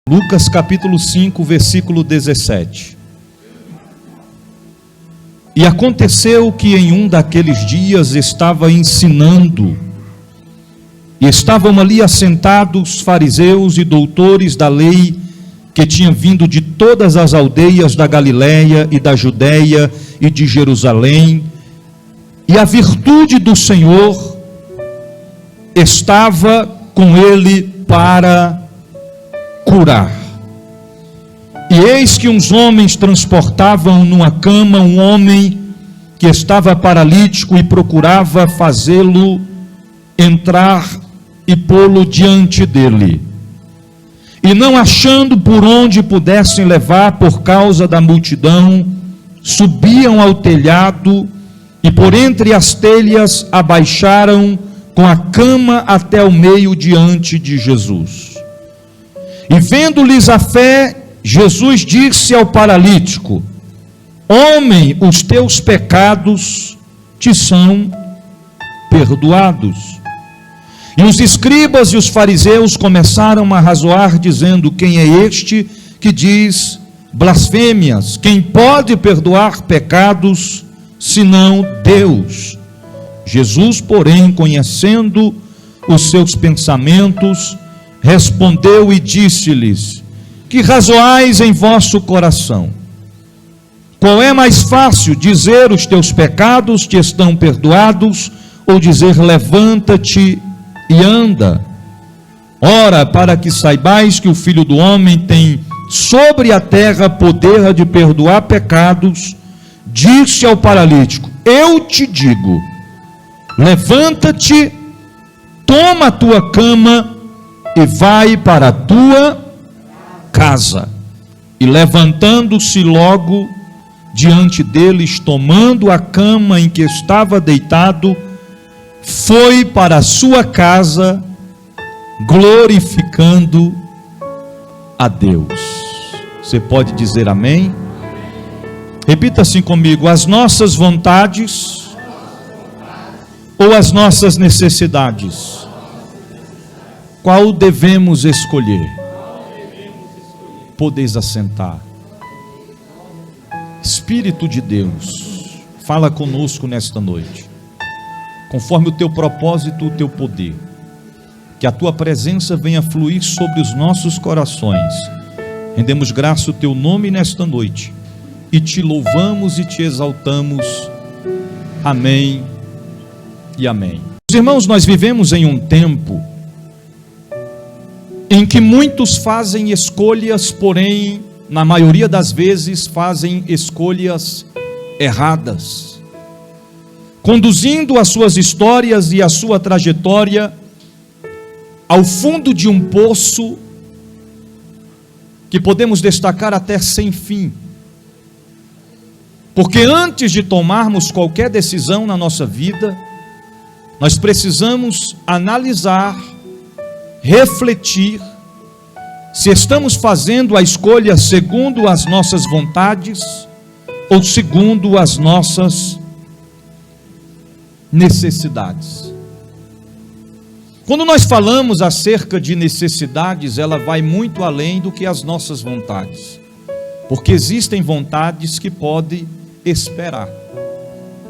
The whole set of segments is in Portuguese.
Lucas capítulo 5, versículo 17. E aconteceu que em um daqueles dias estava ensinando, e estavam ali assentados fariseus e doutores da lei, que tinham vindo de todas as aldeias da Galiléia e da Judéia e de Jerusalém, e a virtude do Senhor estava com ele para curar. E eis que uns homens transportavam numa cama um homem que estava paralítico e procurava fazê-lo entrar e pô-lo diante dele. E não achando por onde pudessem levar por causa da multidão, subiam ao telhado e por entre as telhas abaixaram com a cama até o meio diante de Jesus. E vendo-lhes a fé, Jesus disse ao paralítico: homem, os teus pecados te são perdoados. E os escribas e os fariseus começaram a razoar, dizendo: quem é este que diz blasfêmias? Quem pode perdoar pecados, senão Deus? Jesus, porém, conhecendo os seus pensamentos, respondeu e disse-lhes: que razoais em vosso coração? Qual é mais fácil, dizer os teus pecados te estão perdoados, ou dizer levanta-te e anda? Ora, para que saibais que o Filho do Homem tem sobre a terra poder de perdoar pecados, disse ao paralítico: eu te digo, levanta-te, toma a tua cama e vai para a tua casa. E levantando-se logo diante deles, tomando a cama em que estava deitado, foi para a sua casa, glorificando a Deus. Você pode dizer amém? Repita assim comigo: as nossas vontades ou as nossas necessidades? Qual devemos escolher? Podeis assentar. Espírito de Deus, fala conosco nesta noite, conforme o teu propósito, o teu poder. Que a tua presença venha fluir sobre os nossos corações. Rendemos graça ao teu nome nesta noite e te louvamos e te exaltamos. Amém e amém. Irmãos, nós vivemos em um tempo em que muitos fazem escolhas, porém, na maioria das vezes, fazem escolhas erradas, conduzindo as suas histórias e a sua trajetória ao fundo de um poço que podemos destacar até sem fim. Porque antes de tomarmos qualquer decisão na nossa vida, nós precisamos analisar, refletir, se estamos fazendo a escolha segundo as nossas vontades ou segundo as nossas necessidades. Quando nós falamos acerca de necessidades, ela vai muito além do que as nossas vontades, porque existem vontades que podem esperar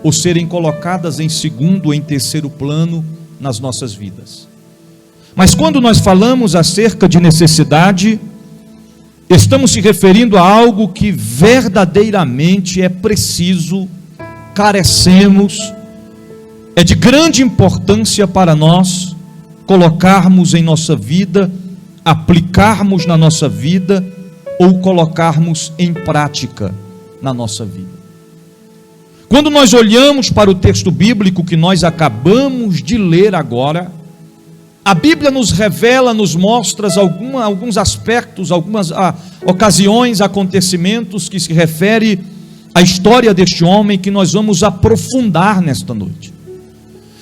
ou serem colocadas em segundo ou em terceiro plano nas nossas vidas. Mas quando nós falamos acerca de necessidade, estamos se referindo a algo que verdadeiramente é preciso, carecemos, é de grande importância para nós colocarmos em nossa vida, aplicarmos na nossa vida ou colocarmos em prática na nossa vida. Quando nós olhamos para o texto bíblico que nós acabamos de ler agora, a Bíblia nos revela, nos mostra alguns aspectos, algumas ocasiões, acontecimentos que se refere à história deste homem, que nós vamos aprofundar nesta noite.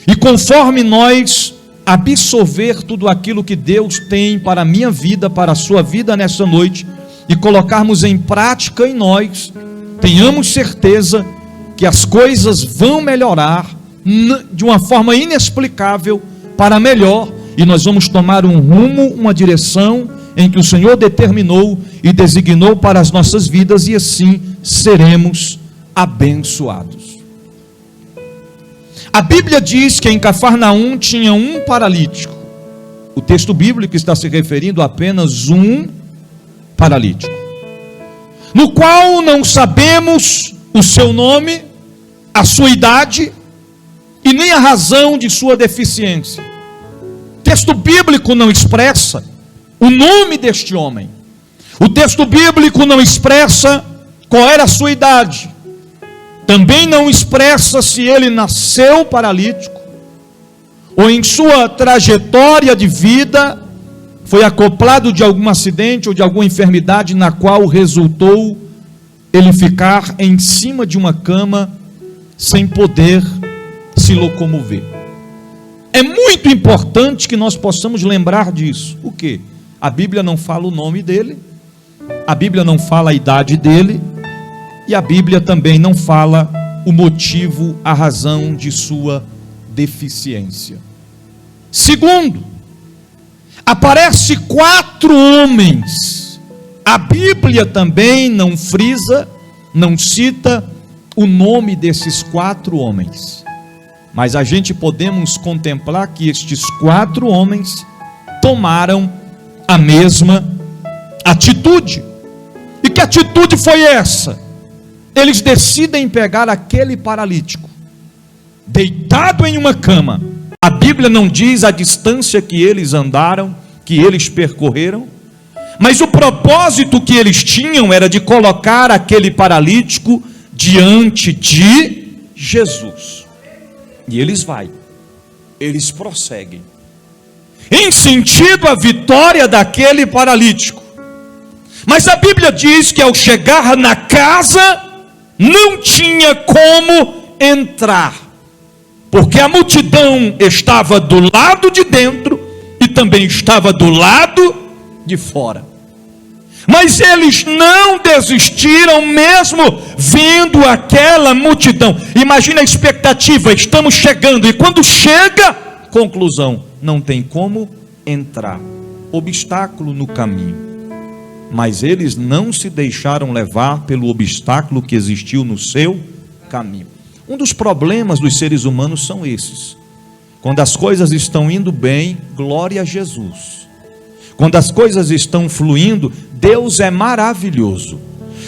E conforme nós absorver tudo aquilo que Deus tem para a minha vida, para a sua vida nesta noite, e colocarmos em prática em nós, tenhamos certeza que as coisas vão melhorar de uma forma inexplicável para melhor, e nós vamos tomar um rumo, uma direção em que o Senhor determinou e designou para as nossas vidas, e assim seremos abençoados. A Bíblia diz que em Cafarnaum tinha um paralítico. O texto bíblico está se referindo a apenas um paralítico, no qual não sabemos o seu nome, a sua idade e nem a razão de sua deficiência. O texto bíblico não expressa o nome deste homem. O texto bíblico não expressa qual era a sua idade. Também não expressa se ele nasceu paralítico, ou em sua trajetória de vida foi acoplado de algum acidente ou de alguma enfermidade na qual resultou ele ficar em cima de uma cama sem poder se locomover. É muito importante que nós possamos lembrar disso. O quê? A Bíblia não fala o nome dele, a Bíblia não fala a idade dele, e a Bíblia também não fala o motivo, a razão de sua deficiência. Segundo, aparece 4 homens. A Bíblia também não frisa, não cita o nome desses 4 homens. Mas a gente podemos contemplar que estes 4 homens tomaram a mesma atitude. E que atitude foi essa? Eles decidem pegar aquele paralítico, deitado em uma cama. A Bíblia não diz a distância que eles andaram, que eles percorreram, mas o propósito que eles tinham era de colocar aquele paralítico diante de Jesus. E eles prosseguem, em sentido à vitória daquele paralítico. Mas a Bíblia diz que ao chegar na casa, não tinha como entrar, porque a multidão estava do lado de dentro e também estava do lado de fora. Mas eles não desistiram mesmo vendo aquela multidão. Imagina a expectativa, estamos chegando, e quando chega, conclusão, não tem como entrar, obstáculo no caminho. Mas eles não se deixaram levar pelo obstáculo que existiu no seu caminho. Um dos problemas dos seres humanos são esses. Quando as coisas estão indo bem, glória a Jesus. Quando as coisas estão fluindo, Deus é maravilhoso.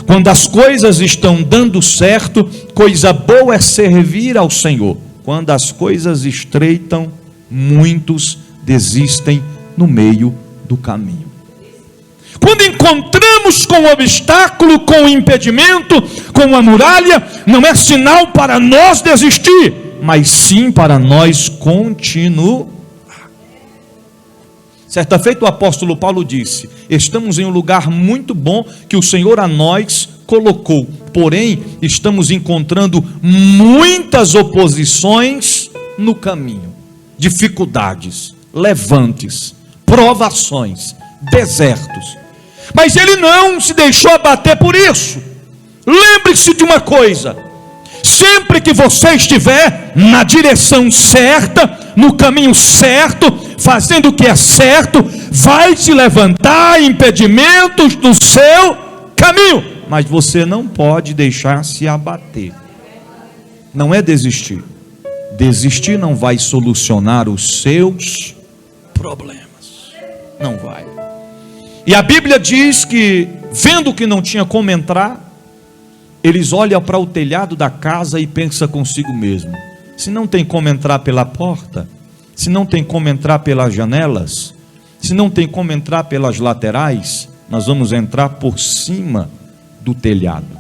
Quando as coisas estão dando certo, coisa boa é servir ao Senhor. Quando as coisas estreitam, muitos desistem no meio do caminho. Quando encontramos com o obstáculo, com o impedimento, com a muralha, não é sinal para nós desistir, mas sim para nós continuar. Certa feita o apóstolo Paulo disse: estamos em um lugar muito bom que o Senhor a nós colocou, porém estamos encontrando muitas oposições no caminho, dificuldades, levantes, provações, desertos. Mas ele não se deixou abater por isso. Lembre-se de uma coisa: sempre que você estiver na direção certa, no caminho certo, fazendo o que é certo, vai se levantar impedimentos no seu caminho, mas você não pode deixar se abater. Não é desistir. Desistir não vai solucionar os seus problemas. Não vai. E a Bíblia diz que, vendo que não tinha como entrar, eles olham para o telhado da casa e pensam consigo mesmo: se não tem como entrar pela porta, se não tem como entrar pelas janelas, se não tem como entrar pelas laterais, nós vamos entrar por cima do telhado.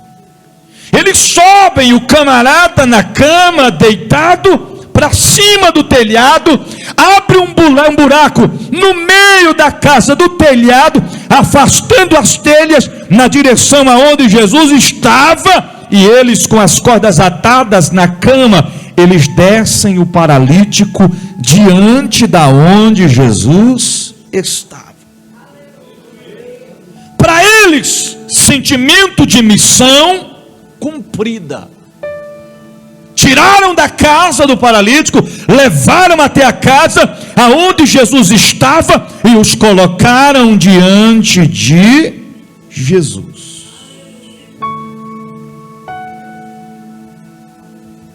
Eles sobem, o camarada na cama, deitado, para cima do telhado, abre um buraco no meio da casa do telhado, afastando as telhas na direção aonde Jesus estava, e eles com as cordas atadas na cama, eles descem o paralítico diante da onde Jesus estava. Para eles, sentimento de missão cumprida. tiraram da casa do paralítico, levaram até a casa aonde Jesus estava e os colocaram diante de Jesus.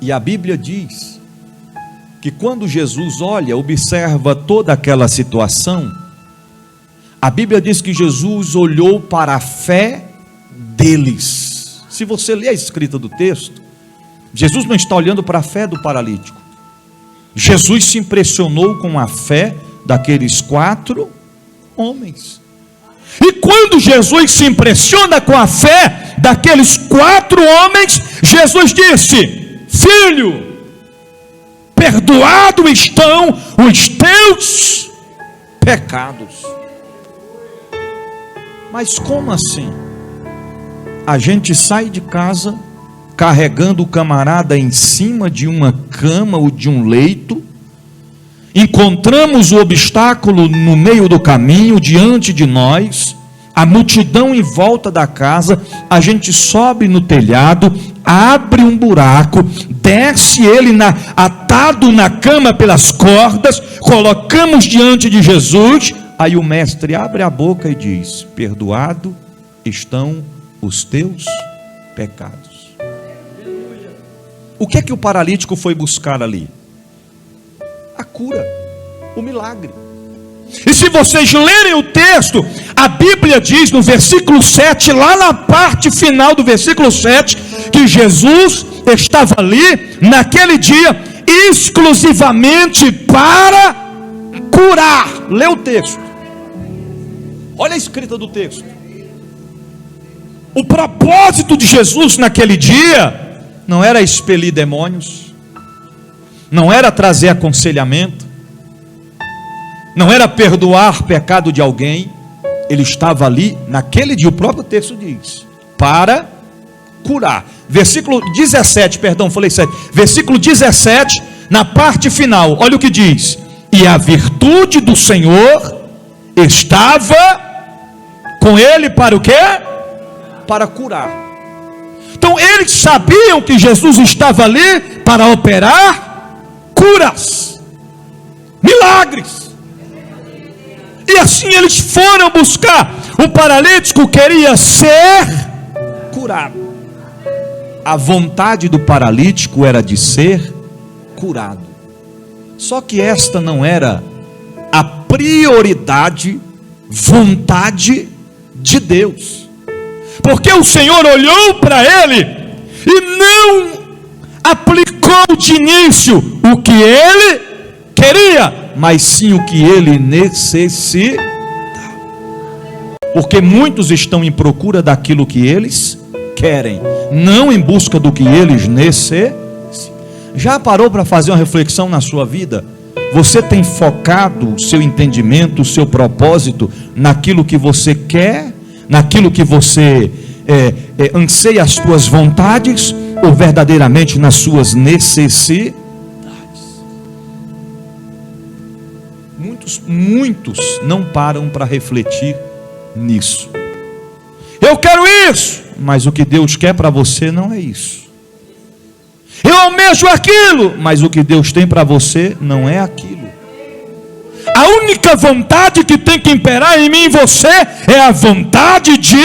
E a Bíblia diz que quando Jesus observa toda aquela situação, a Bíblia diz que Jesus olhou para a fé deles. Se você ler a escrita do texto, Jesus não está olhando para a fé do paralítico. Jesus se impressionou com a fé daqueles 4 homens. E quando Jesus se impressiona com a fé daqueles 4 homens, Jesus disse: filho, perdoados estão os teus pecados. Mas como assim? A gente sai de casa carregando o camarada em cima de uma cama ou de um leito, encontramos o obstáculo no meio do caminho, diante de nós, a multidão em volta da casa, a gente sobe no telhado, abre um buraco, desce ele atado na cama pelas cordas, colocamos diante de Jesus, aí o mestre abre a boca e diz: perdoado estão os teus pecados. O que é que o paralítico foi buscar ali? A cura, o milagre. E se vocês lerem o texto, a Bíblia diz no versículo 7, lá na parte final do versículo 7, que Jesus estava ali, naquele dia, exclusivamente para curar. Lê o texto. Olha a escrita do texto. O propósito de Jesus naquele dia não era expelir demônios, não era trazer aconselhamento, não era perdoar pecado de alguém. Ele estava ali naquele dia, o próprio texto diz, para curar. Versículo 17, perdão, falei 7. Versículo 17, na parte final, olha o que diz: e a virtude do Senhor estava com ele para o quê? Para curar. Então eles sabiam que Jesus estava ali para operar curas, milagres. E assim eles foram buscar. O paralítico queria ser curado. A vontade do paralítico era de ser curado. Só que esta não era a prioridade, vontade de Deus. Porque o Senhor olhou para ele e não aplicou de início o que ele queria, mas sim o que ele necessita. Porque muitos estão em procura daquilo que eles querem, não em busca do que eles necessitam. Já parou para fazer uma reflexão na sua vida? Você tem focado o seu entendimento, o seu propósito naquilo que você quer, naquilo que você anseia as suas vontades, ou verdadeiramente nas suas necessidades? Muitos não param para refletir nisso. Eu quero isso, mas o que Deus quer para você não é isso. Eu almejo aquilo, mas o que Deus tem para você não é aquilo. A única vontade que tem que imperar em mim e você é a vontade de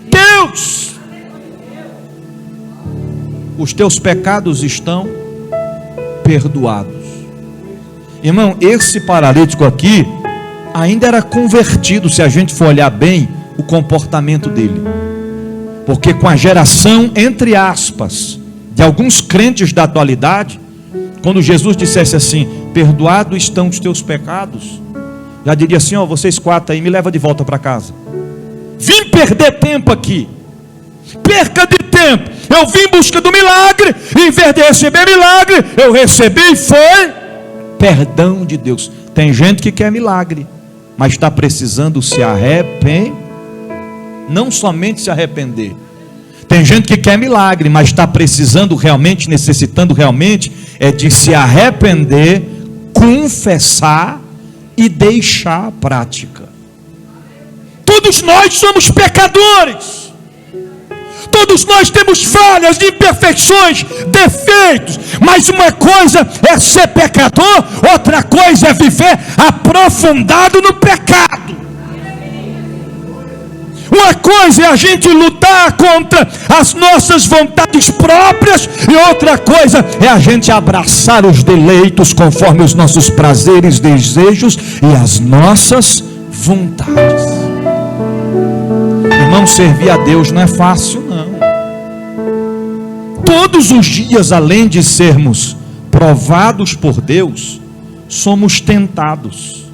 Deus. Os teus pecados estão perdoados. Irmão, esse paralítico aqui ainda era convertido, se a gente for olhar bem o comportamento dele. Porque com a geração, entre aspas, de alguns crentes da atualidade, quando Jesus dissesse assim: perdoados estão os teus pecados, já diria assim: ó, vocês 4 aí, me leva de volta para casa. Vim perder tempo aqui. Perca de tempo. Eu vim em busca do milagre, e em vez de receber milagre, eu recebi e foi perdão de Deus. Tem gente que quer milagre, mas está precisando se arrepender. Não somente se arrepender. Tem gente que quer milagre, mas está precisando realmente, necessitando realmente, de se arrepender, confessar e deixar a prática. Todos nós somos pecadores. Todos nós temos falhas, imperfeições, defeitos, mas uma coisa é ser pecador, outra coisa é viver aprofundado no pecado. Uma coisa é a gente lutar contra as nossas vontades próprias, e outra coisa é a gente abraçar os deleitos conforme os nossos prazeres, desejos e as nossas vontades. Irmão, servir a Deus não é fácil, não. Todos os dias, além de sermos provados por Deus, somos tentados.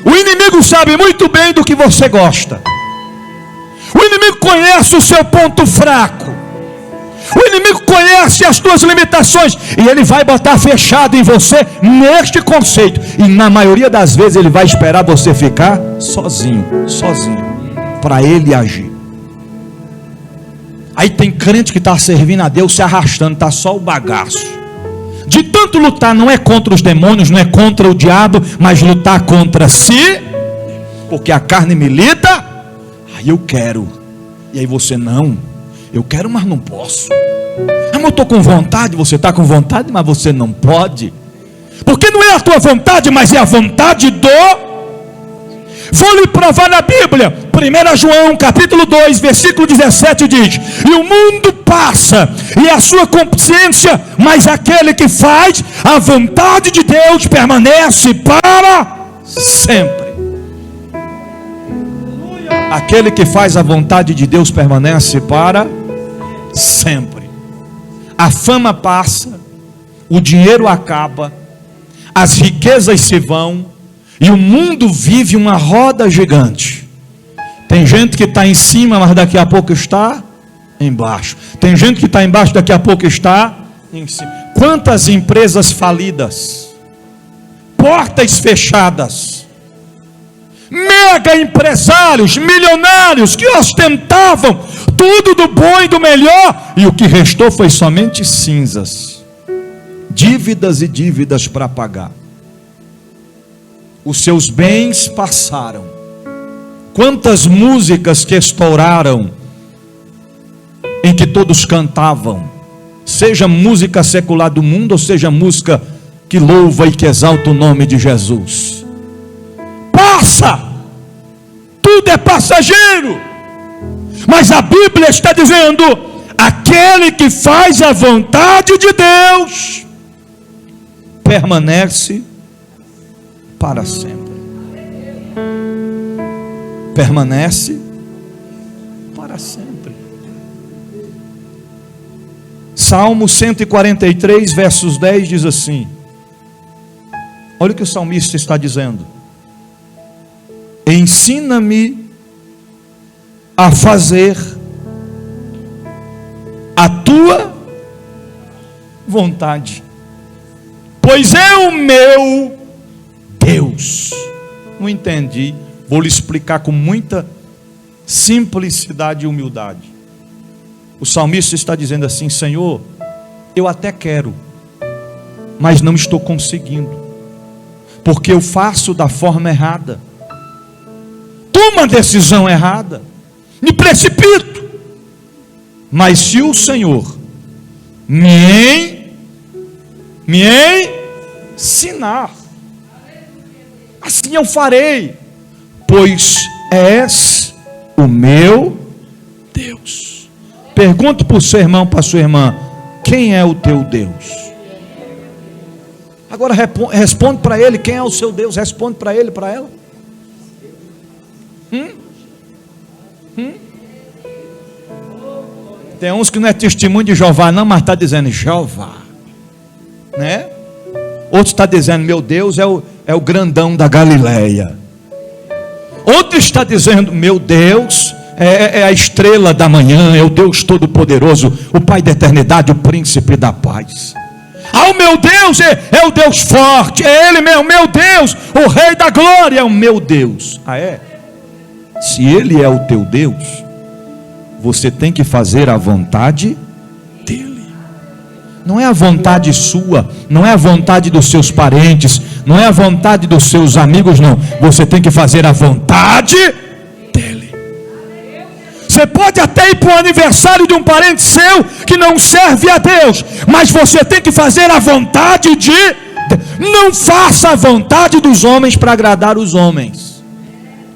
O inimigo sabe muito bem do que você gosta. O inimigo conhece o seu ponto fraco. O inimigo conhece as tuas limitações, e ele vai botar fechado em você neste conceito. E na maioria das vezes ele vai esperar você ficar sozinho, para ele agir. Aí tem crente que está servindo a Deus se arrastando, está só o bagaço. De tanto lutar, não é contra os demônios, não é contra o diabo, mas lutar contra si, porque a carne milita. Aí eu quero, e aí você não, eu quero, mas não posso. Mas eu estou com vontade, você está com vontade, mas você não pode, porque não é a tua vontade, mas é a vontade do... Vou lhe provar na Bíblia. 1 João capítulo 2 versículo 17 diz: e o mundo passa e a sua consciência, mas aquele que faz a vontade de Deus permanece para sempre. Aquele que faz a vontade de Deus permanece para sempre. A fama passa, o dinheiro acaba, as riquezas se vão, e o mundo vive uma roda gigante. Tem gente que está em cima, mas daqui a pouco está embaixo. Tem gente que está embaixo, daqui a pouco está em cima. Quantas empresas falidas, portas fechadas, mega empresários, milionários que ostentavam tudo do bom e do melhor, e o que restou foi somente cinzas, dívidas e dívidas para pagar. Os seus bens passaram. Quantas músicas que estouraram, em que todos cantavam, seja música secular do mundo, ou seja música que louva e que exalta o nome de Jesus. Passa, tudo é passageiro, mas a Bíblia está dizendo: aquele que faz a vontade de Deus permanece para sempre. Permanece para sempre. Salmo 143 versos 10 diz assim: olha o que o salmista está dizendo: ensina-me a fazer a tua vontade, pois é o meu Deus. Não entendi, vou lhe explicar com muita simplicidade e humildade. O salmista está dizendo assim: Senhor, eu até quero, mas não estou conseguindo, porque eu faço da forma errada, tomo a decisão errada, me precipito. Mas se o Senhor me ensinar, assim eu farei, pois és o meu Deus. Pergunto para o seu irmão, para a sua irmã: quem é o teu Deus? Agora responde para ele: quem é o seu Deus? Responde para ele, para ela. Tem uns que não é testemunho de Jeová não, mas está dizendo Jeová, né? Outro está dizendo: meu Deus é o grandão da Galileia. Outro está dizendo: meu Deus é a estrela da manhã, é o Deus todo-poderoso, o Pai da eternidade, o príncipe da paz. Ah, o meu Deus é o Deus forte, é Ele mesmo, meu Deus, o Rei da glória é o meu Deus. Ah, é? Se Ele é o teu Deus, você tem que fazer a vontade dEle. Não é a vontade sua, não é a vontade dos seus parentes, não é a vontade dos seus amigos, não. Você tem que fazer a vontade dEle. Você pode até ir para o aniversário de um parente seu que não serve a Deus, mas você tem que fazer a vontade de Deus. Não faça a vontade dos homens para agradar os homens.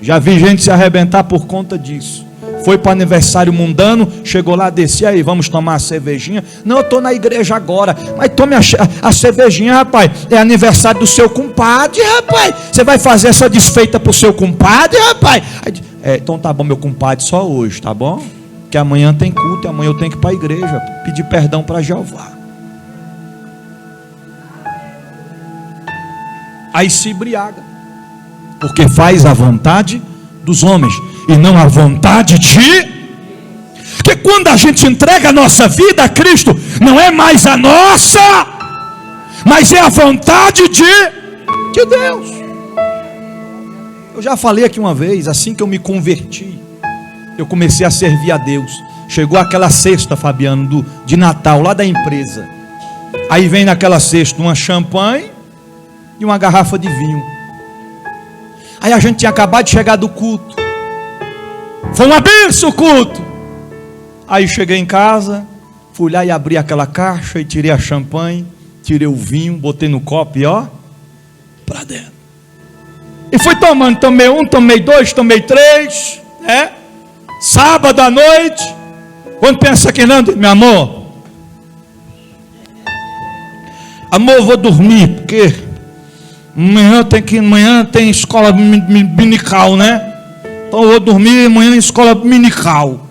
Já vi gente se arrebentar por conta disso. Foi para o aniversário mundano, chegou lá, desci, aí vamos tomar a cervejinha. Não, eu estou na igreja agora. Mas tome a cervejinha, rapaz. É aniversário do seu compadre, rapaz. Você vai fazer essa desfeita para o seu compadre, rapaz. Então tá bom, meu compadre, só hoje, tá bom? Que amanhã tem culto e amanhã eu tenho que ir para a igreja pedir perdão para Jeová. Aí se embriaga, porque faz a vontade dos homens e não a vontade de... Porque quando a gente entrega a nossa vida a Cristo, não é mais a nossa, mas é a vontade de Deus. Eu já falei aqui uma vez, assim que eu me converti, eu comecei a servir a Deus. Chegou aquela cesta, Fabiano, de Natal, lá da empresa. Aí vem naquela cesta uma champanhe e uma garrafa de vinho. Aí a gente tinha acabado de chegar do culto. Foi uma bênção o culto. Aí cheguei em casa, fui lá e abri aquela caixa e tirei a champanhe, tirei o vinho, botei no copo e ó, para dentro. E fui tomando, tomei um, tomei dois, tomei três, né? Sábado à noite, quando pensa que não, meu amor, eu vou dormir, porque amanhã tem escola dominical, né? Então eu vou dormir amanhã em escola dominical.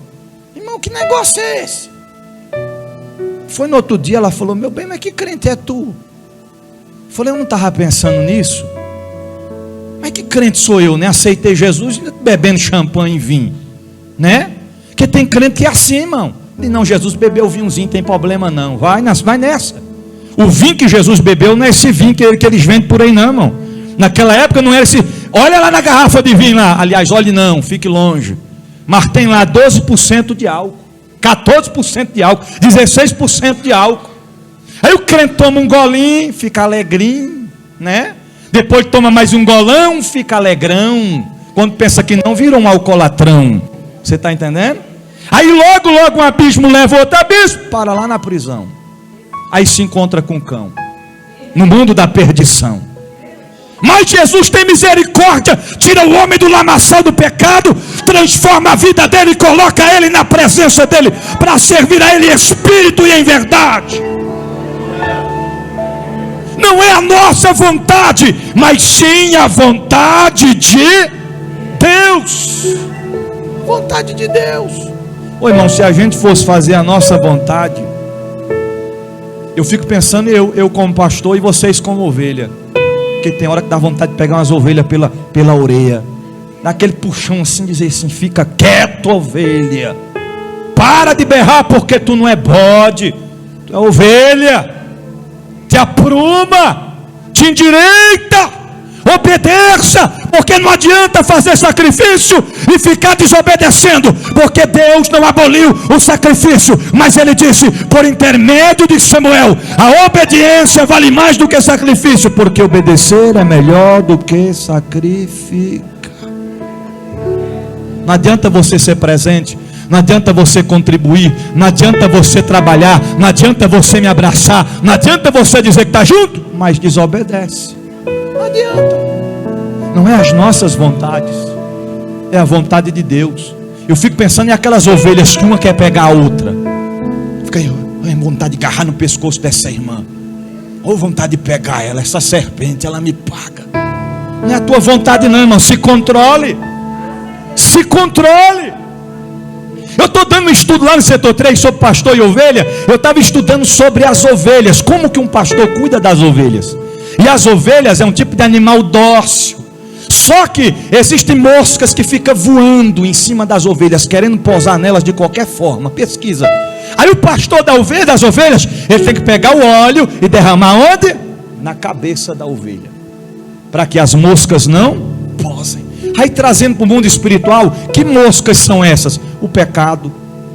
Irmão, que negócio é esse? Foi no outro dia, ela falou, meu bem, mas que crente é tu? Eu falei, eu não estava pensando nisso. Mas que crente sou eu, né? Aceitei Jesus bebendo champanhe e vinho, né? Porque tem crente que é assim, irmão. Não, Jesus bebeu vinhozinho, tem problema não. Vai nessa. O vinho que Jesus bebeu não é esse vinho que eles vendem por aí não, irmão. Naquela época não era esse. Olha lá na garrafa de vinho lá. Aliás, olhe não, fique longe. Mas tem lá 12% de álcool, 14% de álcool, 16% de álcool. Aí o crente toma um golinho, fica alegrinho, né? Depois toma mais um golão, fica alegrão. Quando pensa que não, vira um alcoolatrão. Você está entendendo? Aí logo um abismo leva outro abismo, para lá na prisão. Aí se encontra com o cão, no mundo da perdição. Mas Jesus tem misericórdia, tira o homem do lamaçal do pecado, transforma a vida dele e coloca ele na presença dele, para servir a ele em espírito e em verdade. Não é a nossa vontade, mas sim a vontade de Deus. Vontade de Deus. Ô irmão, se a gente fosse fazer a nossa vontade, eu fico pensando, eu como pastor e vocês como ovelha, porque tem hora que dá vontade de pegar umas ovelhas pela orelha, dá aquele puxão assim, dizer assim, fica quieto, ovelha, para de berrar, porque tu não é bode, tu é ovelha, te apruma, te endireita, obedeça, porque não adianta fazer sacrifício e ficar desobedecendo, porque Deus não aboliu o sacrifício, mas ele disse, por intermédio de Samuel, a obediência vale mais do que sacrifício, porque obedecer é melhor do que sacrificar. Não adianta você ser presente, não adianta você contribuir, não adianta você trabalhar, não adianta você me abraçar, não adianta você dizer que está junto, mas desobedece. Não adianta. Não é as nossas vontades, é a vontade de Deus. Eu fico pensando em aquelas ovelhas que uma quer pegar a outra. Fica aí, vontade de agarrar no pescoço dessa irmã, ou vontade de pegar ela, essa serpente, ela me paga. Não é a tua vontade não, irmão. Se controle. Se controle. Eu estou dando um estudo lá no setor 3 sobre pastor e ovelha. Eu estava estudando sobre as ovelhas, como que um pastor cuida das ovelhas. E as ovelhas é um tipo de animal dócil. Só que existem moscas que ficam voando em cima das ovelhas, querendo pousar nelas de qualquer forma. Pesquisa. Aí o pastor das ovelhas, ele tem que pegar o óleo e derramar onde? Na cabeça da ovelha, para que as moscas não pousem. Aí trazendo para o mundo espiritual, que moscas são essas? O pecado,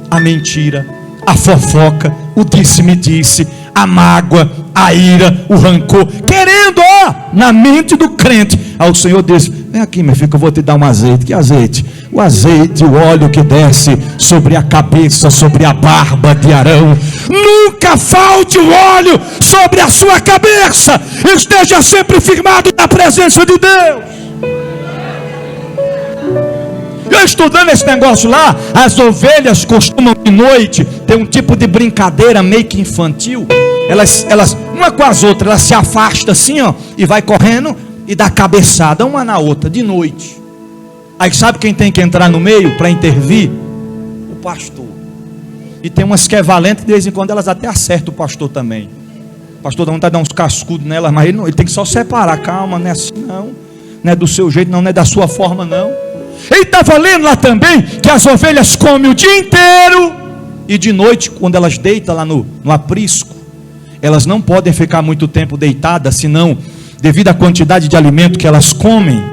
a mentira, a fofoca, o disse-me-disse, a mágoa, a ira, o rancor, querendo, na mente do crente. Aí o Senhor diz, Vem aqui, minha filha, que eu vou te dar um azeite. Que azeite? O azeite, o óleo que desce sobre a cabeça, sobre a barba de Arão. Nunca falte o óleo sobre a sua cabeça. Esteja sempre firmado na presença de Deus. Eu estudando esse negócio lá, as ovelhas costumam de noite ter um tipo de brincadeira meio que infantil. Elas uma com as outras, elas se afastam assim, ó, e vai correndo e dá cabeçada uma na outra de noite. Aí sabe quem tem que entrar no meio para intervir? O pastor. E tem umas que é valente, de vez em quando elas até acertam o pastor também. O pastor dá vontade de dar uns cascudos nelas, mas ele tem que só separar. Calma, não é assim não. Não é do seu jeito não, não é da sua forma não. Ele estava lendo lá também que as ovelhas comem o dia inteiro. E de noite, quando elas deitam lá no aprisco, elas não podem ficar muito tempo deitadas, senão, devido à quantidade de alimento que elas comem,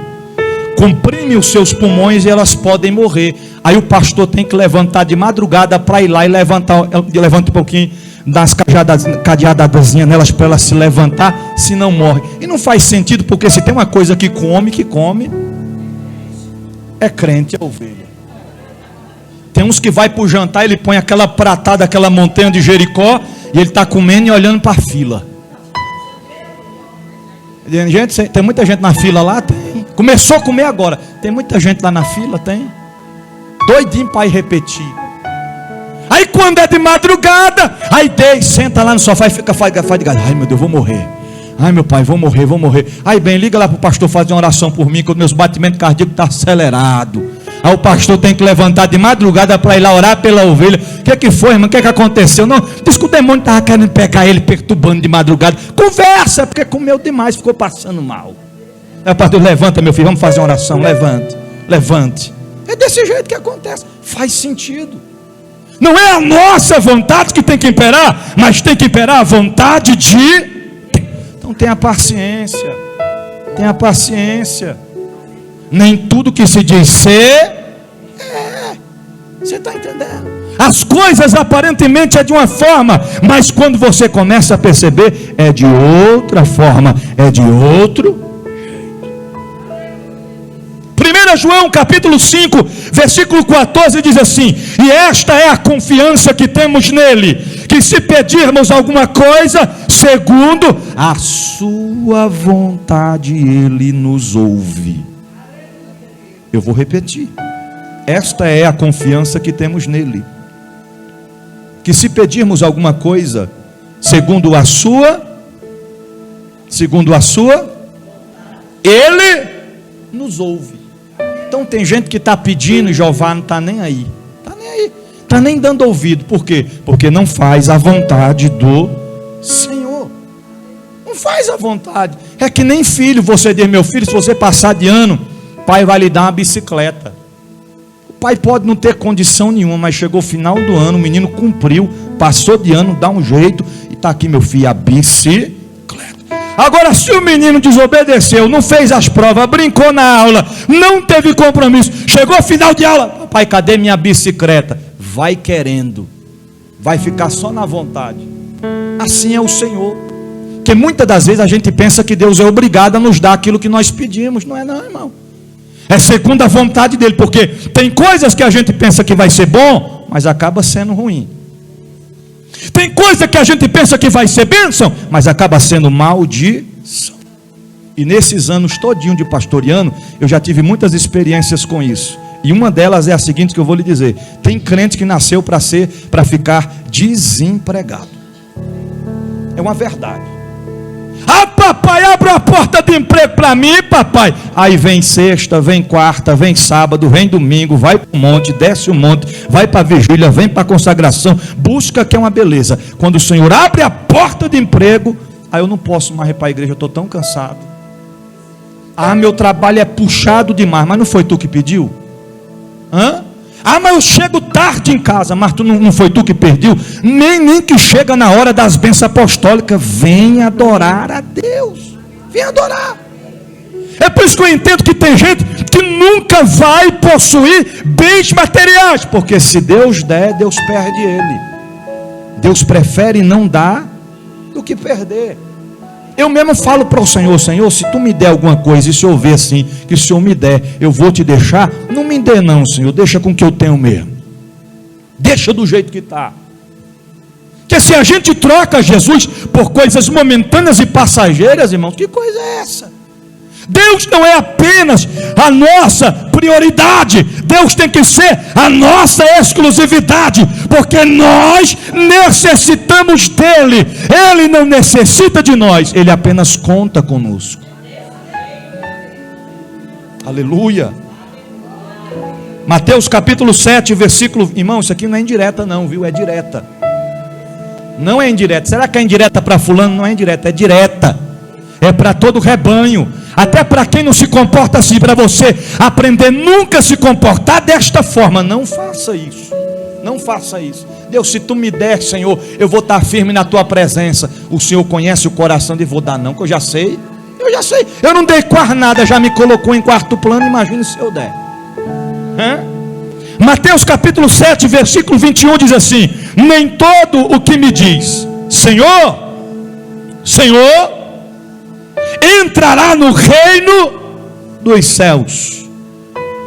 comprime os seus pulmões e elas podem morrer. Aí o pastor tem que levantar de madrugada para ir lá e levanta um pouquinho das cadeadazinhas nelas para elas se levantar, senão morre. E não faz sentido, porque se tem uma coisa que come, é crente, é ovelha. Tem uns que vai para o jantar, ele põe aquela pratada, aquela montanha de Jericó, e ele está comendo e olhando para a fila. Gente, tem muita gente na fila lá? Tem. Começou a comer agora. Tem muita gente lá na fila? Tem. Doidinho para ir repetir. Aí quando é de madrugada, aí senta lá no sofá e fica faz de gás. Ai meu Deus, vou morrer. Ai meu pai, vou morrer. Aí bem, liga lá para o pastor fazer uma oração por mim, que meus batimentos cardíacos estão acelerados. Aí o pastor tem que levantar de madrugada para ir lá orar pela ovelha. O que foi, irmão? O que aconteceu? Não, diz que o demônio estava querendo pegar ele, perturbando de madrugada. Conversa, porque comeu demais, ficou passando mal. Aí o pastor, levanta meu filho, vamos fazer uma oração. Levante. É desse jeito que acontece. Faz sentido. Não é a nossa vontade que tem que imperar, mas tem que imperar a vontade de... Então tenha paciência. Nem tudo que se diz ser, você está entendendo? As coisas aparentemente é de uma forma, mas quando você começa a perceber, é de outra forma, é de outro jeito. 1 João capítulo 5, versículo 14 diz assim: e esta é a confiança que temos nele, que se pedirmos alguma coisa, segundo a sua vontade, ele nos ouve. Eu vou repetir. Esta é a confiança que temos nele, que se pedirmos alguma coisa segundo a sua, ele nos ouve. Então tem gente que está pedindo e Jeová não está nem aí, está nem dando ouvido. Por quê? Porque não faz a vontade do Senhor. Não faz a vontade. É que nem filho. Você diz: meu filho, se você passar de ano, pai vai lhe dar uma bicicleta. O pai pode não ter condição nenhuma, mas chegou o final do ano, o menino cumpriu, passou de ano, dá um jeito, e está aqui, meu filho, a bicicleta. Agora, se o menino desobedeceu, não fez as provas, brincou na aula, não teve compromisso, chegou ao final de aula: papai, cadê minha bicicleta? Vai querendo, vai ficar só na vontade. Assim é o Senhor. Porque muitas das vezes a gente pensa que Deus é obrigado a nos dar aquilo que nós pedimos. Não é não, irmão. É segundo a vontade dele, porque tem coisas que a gente pensa que vai ser bom, mas acaba sendo ruim. Tem coisa que a gente pensa que vai ser bênção, mas acaba sendo maldição. E nesses anos todinho de pastoreando, eu já tive muitas experiências com isso. E uma delas é a seguinte que eu vou lhe dizer: tem crente que nasceu para ficar desempregado. É uma verdade. Ah, papai, abre a porta de emprego para mim, papai. Aí vem sexta, vem quarta, vem sábado, vem domingo, vai para o monte, desce o monte, vai para a vigília, vem para a consagração, busca que é uma beleza. Quando o Senhor abre a porta de emprego, aí eu não posso mais ir para a igreja, eu estou tão cansado. Ah, meu trabalho é puxado demais, mas não foi tu que pediu? Ah, mas eu chego tarde em casa. Mas não foi tu que pediu? Nem que chega na hora das bênçãos apostólicas. Vem adorar a Deus. Vem adorar. É por isso que eu entendo que tem gente que nunca vai possuir bens materiais, porque se Deus der, Deus perde ele. Deus prefere não dar do que perder. Eu mesmo falo para o Senhor: Senhor, se tu me der alguma coisa, e se eu ver assim, que o Senhor me der, eu vou te deixar. Não me dê não, Senhor, deixa com o que eu tenho mesmo. Deixa do jeito que está. Porque se a gente troca Jesus por coisas momentâneas e passageiras, irmãos, que coisa é essa? Deus não é apenas a nossa prioridade, Deus tem que ser a nossa exclusividade, porque nós necessitamos dele, ele não necessita de nós, ele apenas conta conosco. Aleluia. Mateus capítulo 7, versículo, irmão, isso aqui não é indireta não, viu? É direta. Não é indireta. Será que é indireta para fulano? Não é indireta, é direta. É para todo o rebanho. Até para quem não se comporta assim, para você aprender nunca a se comportar desta forma. Não faça isso. Não faça isso. Deus, se tu me der, Senhor, eu vou estar firme na tua presença. O Senhor conhece o coração de vou dar não, que eu já sei. Eu não dei quase nada, já me colocou em quarto plano. Imagine se eu der. Mateus capítulo 7, versículo 21 diz assim: nem todo o que me diz Senhor, Senhor, entrará no reino dos céus,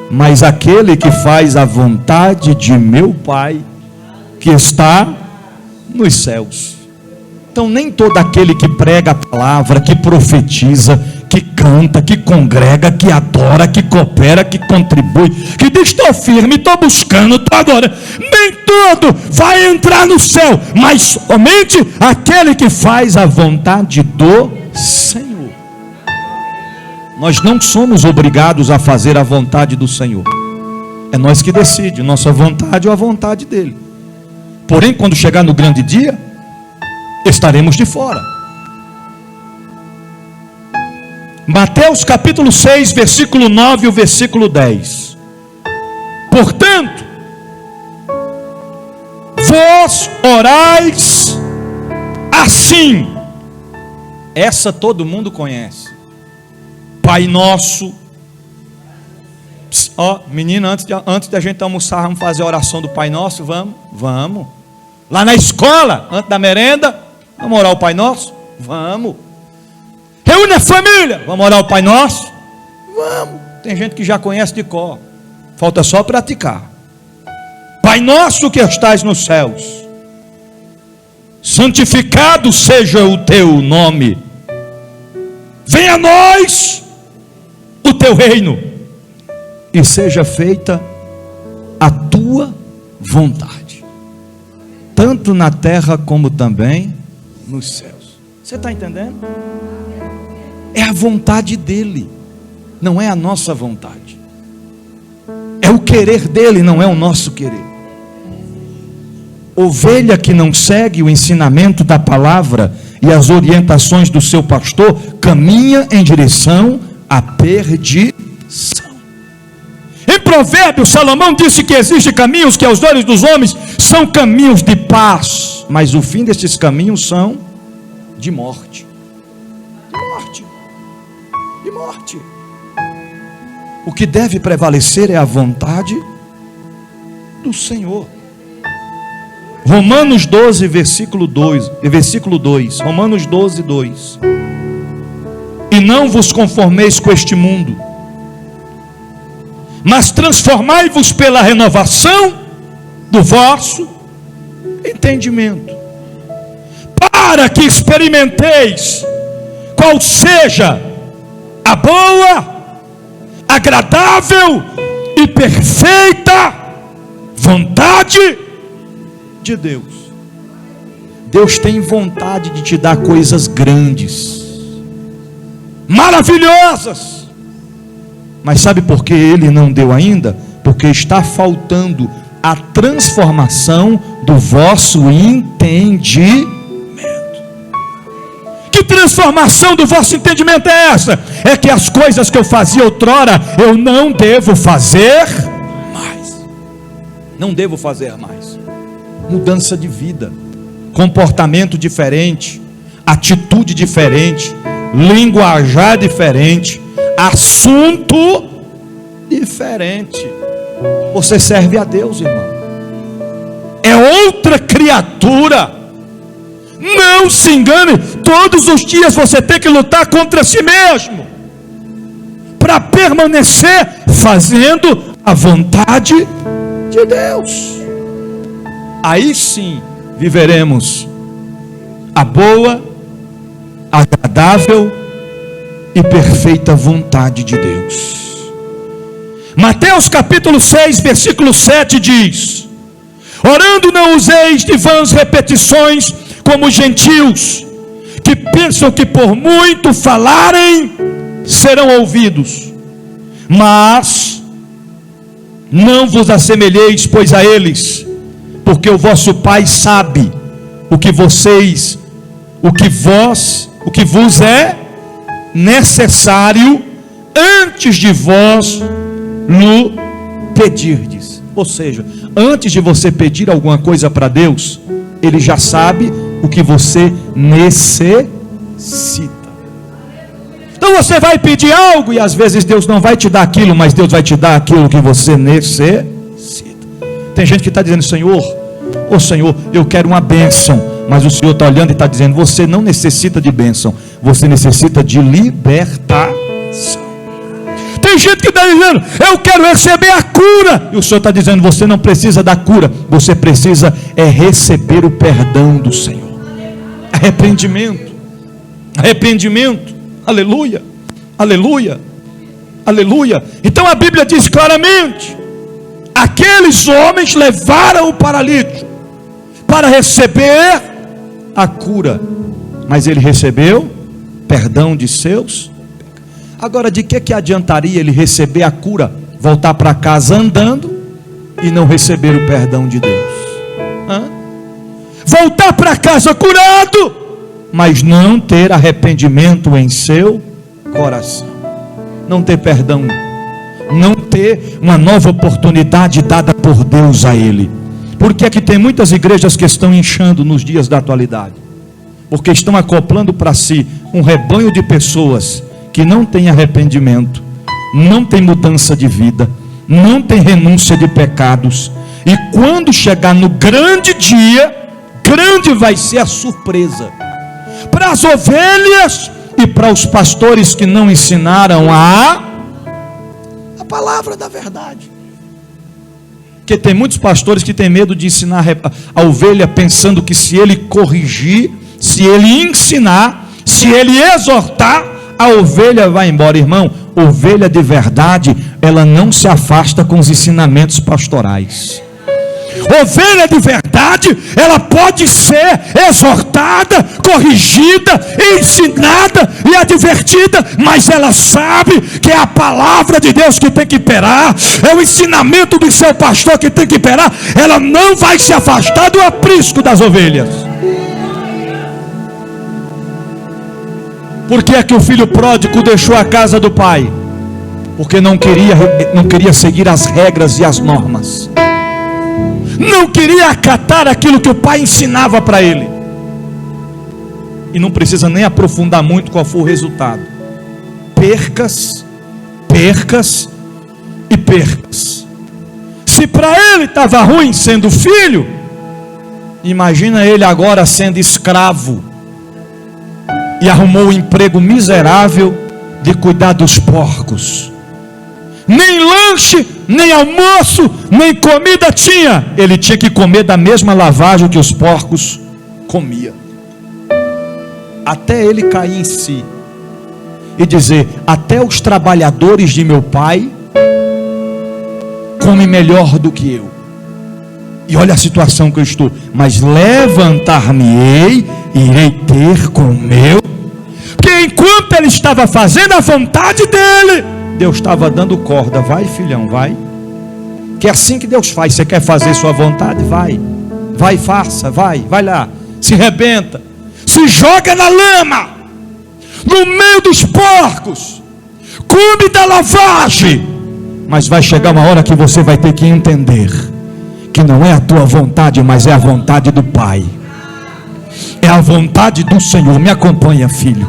mas aquele que faz a vontade de meu Pai que está nos céus. Então nem todo aquele que prega a palavra, que profetiza, que canta, que congrega, que adora, que coopera, que contribui, que diz estou firme, estou buscando, estou adorando, nem todo vai entrar no céu, mas somente aquele que faz a vontade do Senhor. Nós não somos obrigados a fazer a vontade do Senhor, é nós que decidimos, nossa vontade ou a vontade dele. Porém, quando chegar no grande dia, estaremos de fora. Mateus capítulo 6, versículo 9 e o versículo 10. Portanto, vós orais assim. Essa todo mundo conhece. Pai nosso. Ó, menina, antes da gente almoçar, vamos fazer a oração do Pai Nosso? Vamos. Lá na escola, antes da merenda, vamos orar o Pai Nosso? Vamos. Reúne a família, vamos orar o Pai Nosso? Vamos. Tem gente que já conhece de cor, falta só praticar. Pai nosso que estás nos céus, santificado seja o teu nome, venha a nós o teu reino, e seja feita a tua vontade, tanto na terra como também nos céus. Você está entendendo? É a vontade dele, não é a nossa vontade. É o querer dele, não é o nosso querer. Ovelha que não segue o ensinamento da palavra e as orientações do seu pastor, caminha em direção à perdição. Em Provérbios, Salomão disse que existem caminhos que aos olhos dos homens são caminhos de paz, mas o fim desses caminhos são de morte. De morte. O que deve prevalecer é a vontade do Senhor. Romanos 12, versículo 2. Romanos 12, 2. E não vos conformeis com este mundo, mas transformai-vos pela renovação do vosso entendimento, para que experimenteis qual seja a boa, agradável e perfeita vontade de Deus. Deus tem vontade de te dar coisas grandes, maravilhosas, mas sabe por que Ele não deu ainda? Porque está faltando a transformação do vosso entendimento. Que transformação do vosso entendimento é essa? É que as coisas que eu fazia outrora, eu não devo fazer mais. Não devo fazer mais. Mudança de vida, comportamento diferente, atitude diferente, linguajar diferente, assunto diferente. Você serve a Deus, irmão. É outra criatura. Não se engane, todos os dias você tem que lutar contra si mesmo, para permanecer fazendo a vontade de Deus. Aí sim viveremos a boa, agradável e perfeita vontade de Deus. Mateus capítulo 6, versículo 7 diz: orando não useis de vãs repetições, como os gentios, que pensam que por muito falarem, serão ouvidos. Mas não vos assemelheis, pois, a eles, porque o vosso Pai sabe o que vos é necessário antes de vós no pedirdes. Ou seja, antes de você pedir alguma coisa para Deus, Ele já sabe o que você necessita. Então você vai pedir algo e às vezes Deus não vai te dar aquilo, mas Deus vai te dar aquilo que você necessita. Tem gente que está dizendo: Senhor, ô Senhor, eu quero uma bênção, mas o Senhor está olhando e está dizendo: você não necessita de bênção, você necessita de libertação. Tem gente que está dizendo: eu quero receber a cura, e o Senhor está dizendo: você não precisa da cura, você precisa receber o perdão do Senhor. Arrependimento, aleluia, aleluia, aleluia. Então a Bíblia diz claramente: aqueles homens levaram o paralítico para receber a cura, mas ele recebeu perdão de seus. Agora, de que adiantaria ele receber a cura, voltar para casa andando e não receber o perdão de Deus? Voltar para casa curado, mas não ter arrependimento em seu coração, não ter perdão, não ter uma nova oportunidade dada por Deus a ele. Por que é que tem muitas igrejas que estão inchando nos dias da atualidade? Porque estão acoplando para si um rebanho de pessoas que não tem arrependimento, não tem mudança de vida, não tem renúncia de pecados. E quando chegar no grande dia, grande vai ser a surpresa para as ovelhas e para os pastores que não ensinaram a palavra da verdade. Porque tem muitos pastores que têm medo de ensinar a ovelha, pensando que se ele corrigir, se ele ensinar, se ele exortar, a ovelha vai embora. Irmão, ovelha de verdade, ela não se afasta com os ensinamentos pastorais. Ovelha de verdade, ela pode ser exortada, corrigida, ensinada e advertida, mas ela sabe que é a palavra de Deus que tem que imperar, é o ensinamento do seu pastor que tem que imperar. Ela não vai se afastar do aprisco das ovelhas. Por que é que o filho pródigo deixou a casa do pai? Porque não queria seguir as regras e as normas, não queria acatar aquilo que o pai ensinava para ele. E não precisa nem aprofundar muito qual foi o resultado: percas e percas. Se para ele estava ruim sendo filho, imagina ele agora sendo escravo, e arrumou um emprego miserável de cuidar dos porcos. Nem lanche, nem almoço, nem comida tinha. Ele tinha que comer da mesma lavagem que os porcos comiam. Até ele cair em si e dizer: até os trabalhadores de meu pai comem melhor do que eu. E olha a situação que eu estou. Mas levantar-me-ei, irei ter com o meu. Porque enquanto ele estava fazendo a vontade dele, Deus estava dando corda. Vai, filhão, vai. Que é assim que Deus faz. Você quer fazer sua vontade? Vai, faça, vai lá. Se rebenta, se joga na lama, no meio dos porcos, come da lavagem. Mas vai chegar uma hora que você vai ter que entender que não é a tua vontade, mas é a vontade do Pai, é a vontade do Senhor. Me acompanha, filho.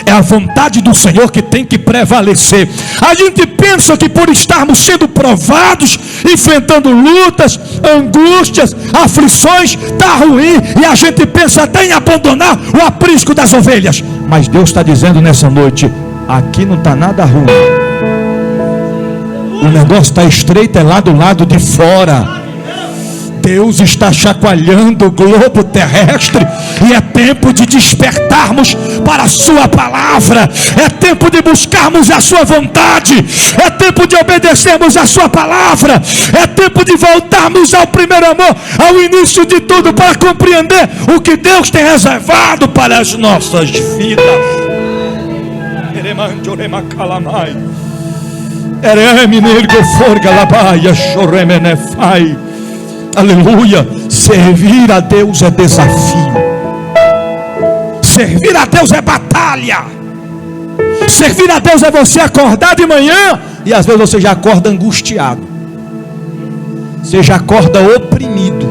É a vontade do Senhor que tem que prevalecer. A gente pensa que por estarmos sendo provados, enfrentando lutas, angústias, aflições, está ruim, e a gente pensa até em abandonar o aprisco das ovelhas. Mas Deus está dizendo nessa noite: aqui não está nada ruim. O negócio está estreito, é lá do lado de fora. Deus está chacoalhando o globo terrestre, e é tempo de despertarmos para a sua palavra, é tempo de buscarmos a sua vontade, é tempo de obedecermos a sua palavra, é tempo de voltarmos ao primeiro amor, ao início de tudo, para compreender o que Deus tem reservado para as nossas vidas. Aleluia. Servir a Deus é desafio. Servir a Deus é batalha. Servir a Deus é você acordar de manhã e às vezes você já acorda angustiado. Você já acorda oprimido,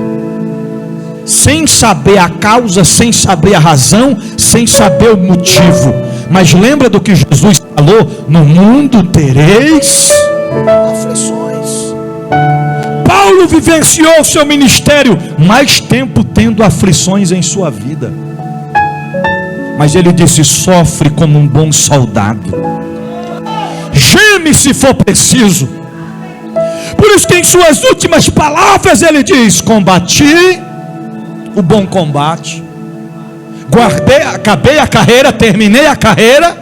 sem saber a causa, sem saber a razão, sem saber o motivo. Mas lembra do que Jesus falou: no mundo tereis aflições. Paulo vivenciou seu ministério mais tempo tendo aflições em sua vida, mas ele disse: sofre como um bom soldado, geme se for preciso. Por isso que em suas últimas palavras ele diz: combati o bom combate, acabei a carreira, terminei a carreira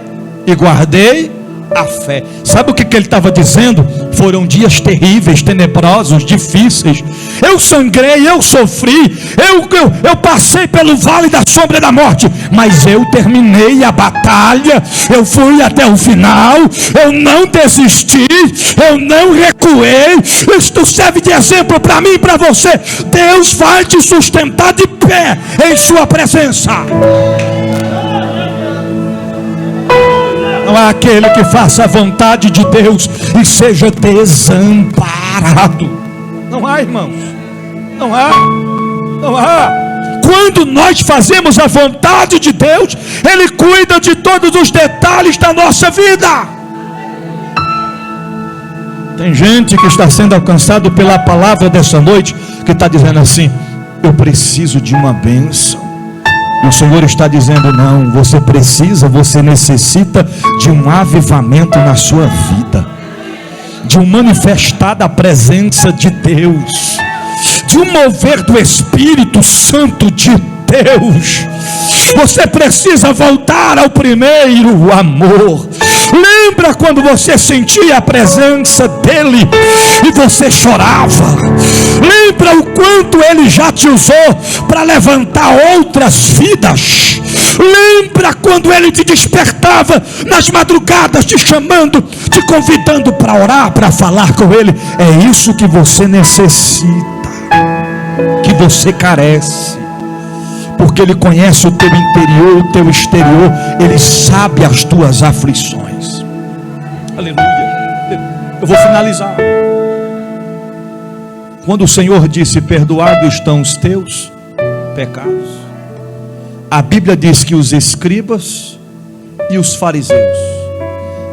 e guardei a fé. Sabe o que ele estava dizendo? Foram dias terríveis, tenebrosos, difíceis. Eu sangrei, eu sofri, eu passei pelo vale da sombra da morte, mas eu terminei a batalha, eu fui até o final, eu não desisti, eu não recuei. Isto serve de exemplo para mim e para você. Deus vai te sustentar de pé em sua presença. Não há aquele que faça a vontade de Deus e seja desamparado. Não há, irmãos. Não há. Não há. Quando nós fazemos a vontade de Deus, Ele cuida de todos os detalhes da nossa vida. Tem gente que está sendo alcançado pela palavra dessa noite, que está dizendo assim: eu preciso de uma bênção. E o Senhor está dizendo: não, você necessita de um avivamento na sua vida, de um manifestar da presença de Deus, de um mover do Espírito Santo de Deus. Você precisa voltar ao primeiro amor. Lembra quando você sentia a presença dele e você chorava? Lembra o quanto ele já te usou para levantar outras vidas? Lembra quando ele te despertava nas madrugadas, te chamando, te convidando para orar, para falar com ele? É isso que você necessita, que você carece. Porque Ele conhece o teu interior, o teu exterior. Ele sabe as tuas aflições. Aleluia. Eu vou finalizar. Quando o Senhor disse: perdoados estão os teus pecados, a Bíblia diz que os escribas e os fariseus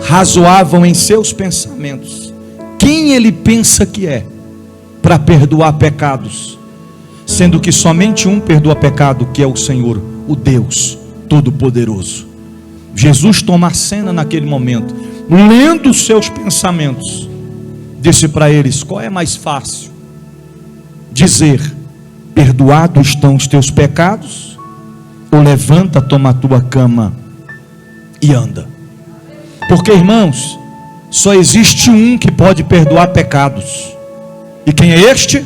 razoavam em seus pensamentos quem ele pensa que é para perdoar pecados, sendo que somente um perdoa pecado, que é o Senhor, o Deus Todo-Poderoso. Jesus toma a cena naquele momento, lendo os seus pensamentos, disse para eles: qual é mais fácil? Dizer: perdoados estão os teus pecados, ou levanta, toma a tua cama e anda? Porque, irmãos, só existe um que pode perdoar pecados. E quem é este?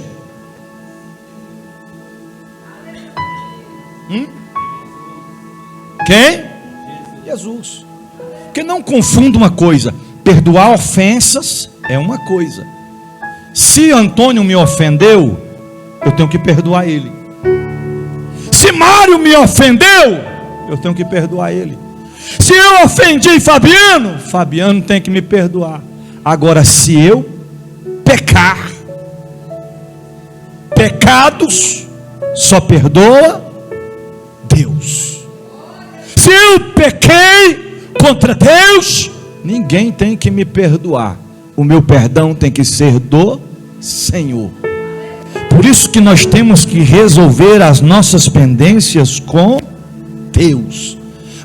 Quem? Jesus. Porque não confunda uma coisa: perdoar ofensas é uma coisa. Se Antônio me ofendeu, eu tenho que perdoar ele. Se Mário me ofendeu, eu tenho que perdoar ele. Se eu ofendi Fabiano, Fabiano tem que me perdoar. Agora, se eu pecar, pecados só perdoa Deus. Se eu pequei, contra Deus, ninguém tem que me perdoar. O meu perdão tem que ser do Senhor. Por isso que nós temos que resolver as nossas pendências com Deus,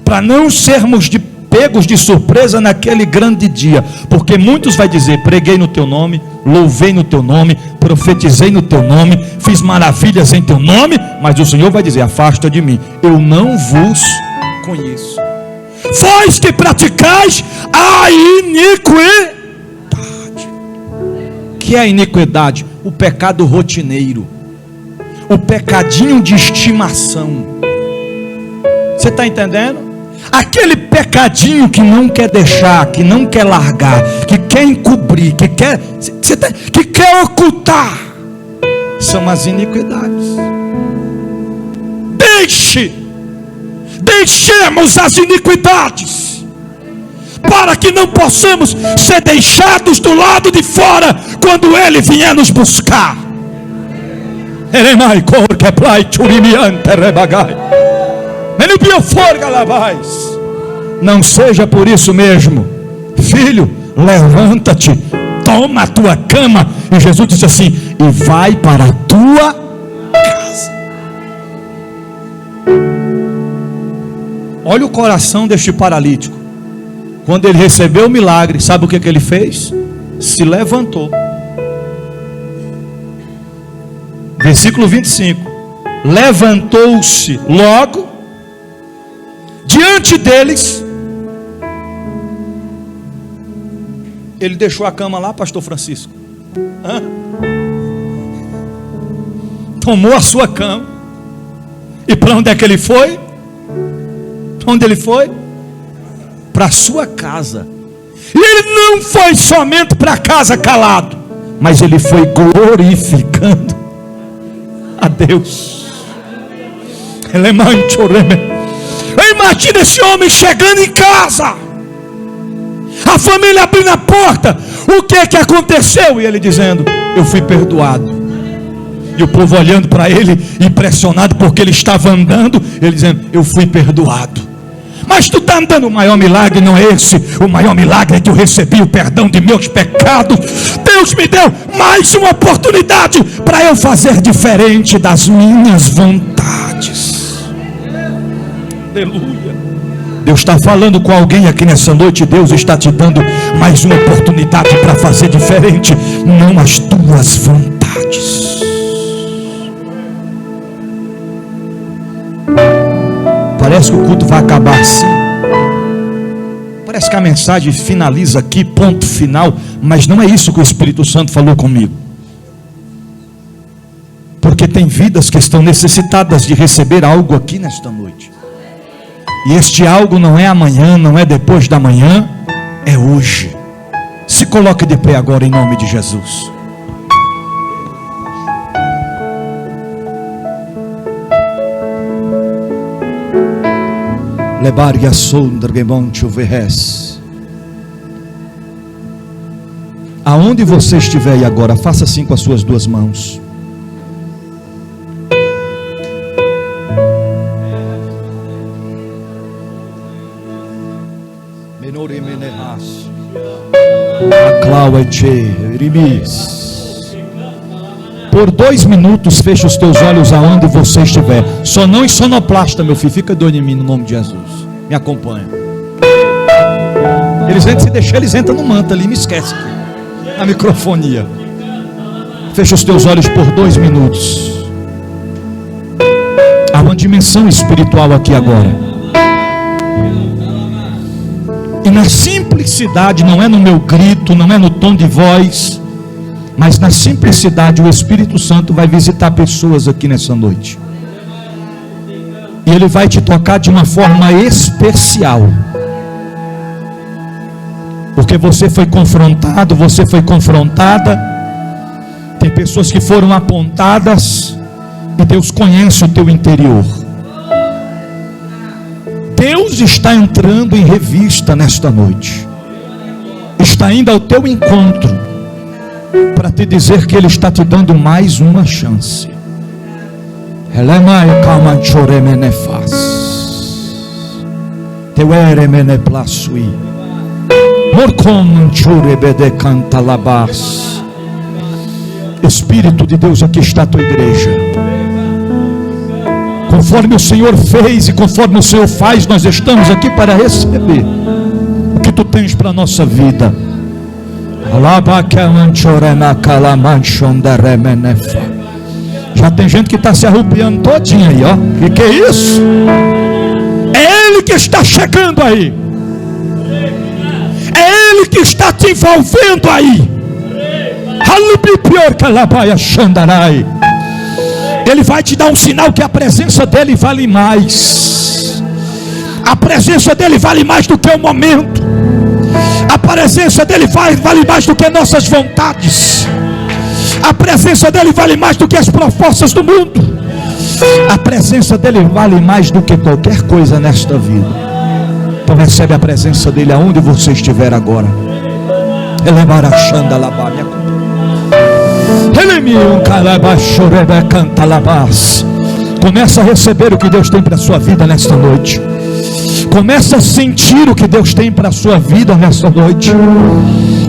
para não sermos pegos de surpresa naquele grande dia, porque muitos vai dizer: preguei no teu nome, louvei no teu nome, profetizei no teu nome, fiz maravilhas em teu nome, mas o Senhor vai dizer: afasta de mim, eu não vos conheço. Vós que praticais a iniquidade. Que é a iniquidade? O pecado rotineiro, o pecadinho de estimação. Você está entendendo? Aquele pecadinho que não quer deixar, que não quer largar, que quer encobrir, que quer ocultar, são as iniquidades. Deixemos as iniquidades, para que não possamos ser deixados do lado de fora quando Ele vier nos buscar. Não seja por isso mesmo, filho, levanta-te, toma a tua cama. E Jesus disse assim: e vai para a tua casa. Olha o coração deste paralítico. Quando ele recebeu o milagre, sabe o que ele fez? Se levantou. Versículo 25. Levantou-se logo diante deles. Ele deixou a cama lá, pastor Francisco. Tomou a sua cama. E para onde é que ele foi? Para onde ele foi? Para a sua casa. E ele não foi somente para casa calado, mas ele foi glorificando a Deus. Imagina esse homem chegando em casa, a família abrindo a porta. O que é que aconteceu? E ele dizendo: eu fui perdoado. E o povo olhando para ele, impressionado, porque ele estava andando. Ele dizendo: eu fui perdoado. Mas tu está andando. O maior milagre não é esse. O maior milagre é que eu recebi o perdão de meus pecados. Deus me deu mais uma oportunidade para eu fazer diferente das minhas vontades. Aleluia. Deus está falando com alguém aqui nessa noite. Deus está te dando mais uma oportunidade para fazer diferente, não as tuas vontades. Parece que o culto vai acabar assim. Parece que a mensagem finaliza aqui, ponto final. Mas não é isso que o Espírito Santo falou comigo. Porque tem vidas que estão necessitadas de receber algo aqui nesta noite. E este algo não é amanhã, não é depois da manhã, é hoje. Se coloque de pé agora em nome de Jesus. Lebaria sondra gemonte uverres. Aonde você estiver aí agora, faça assim com as suas duas mãos. Por 2 minutos, fecha os teus olhos aonde você estiver. Só não em sonoplasta, meu filho. Fica doido em mim no nome de Jesus. Me acompanha. Eles entram, se deixar, eles entram no manto ali. Me esquece aqui. A microfonia. Fecha os teus olhos por 2 minutos. Há uma dimensão espiritual aqui agora. E na simplicidade, não é no meu grito, não é no tom de voz, mas na simplicidade o Espírito Santo vai visitar pessoas aqui nessa noite. E Ele vai te tocar de uma forma especial. Porque você foi confrontado, você foi confrontada. Tem pessoas que foram apontadas. E Deus conhece o teu interior. Deus está entrando em revista nesta noite. Está indo ao teu encontro para te dizer que Ele está te dando mais uma chance. Eu ere meneplasui. Morcon churebede cantalabas. Espírito de Deus, aqui está a tua igreja. Conforme o Senhor fez e conforme o Senhor faz, nós estamos aqui para receber o que tu tens para a nossa vida. Já tem gente que está se arrupiando todinha aí, ó. Que é isso? É Ele que está chegando aí. É Ele que está te envolvendo aí. Ele vai te dar um sinal que a presença dele vale mais. A presença dele vale mais do que o momento. A presença dele vale mais do que nossas vontades. A presença dele vale mais do que as propostas do mundo. A presença dele vale mais do que qualquer coisa nesta vida. Então recebe a presença dele aonde você estiver agora. Começa a receber o que Deus tem para a sua vida nesta noite. Começa a sentir o que Deus tem para a sua vida nesta noite.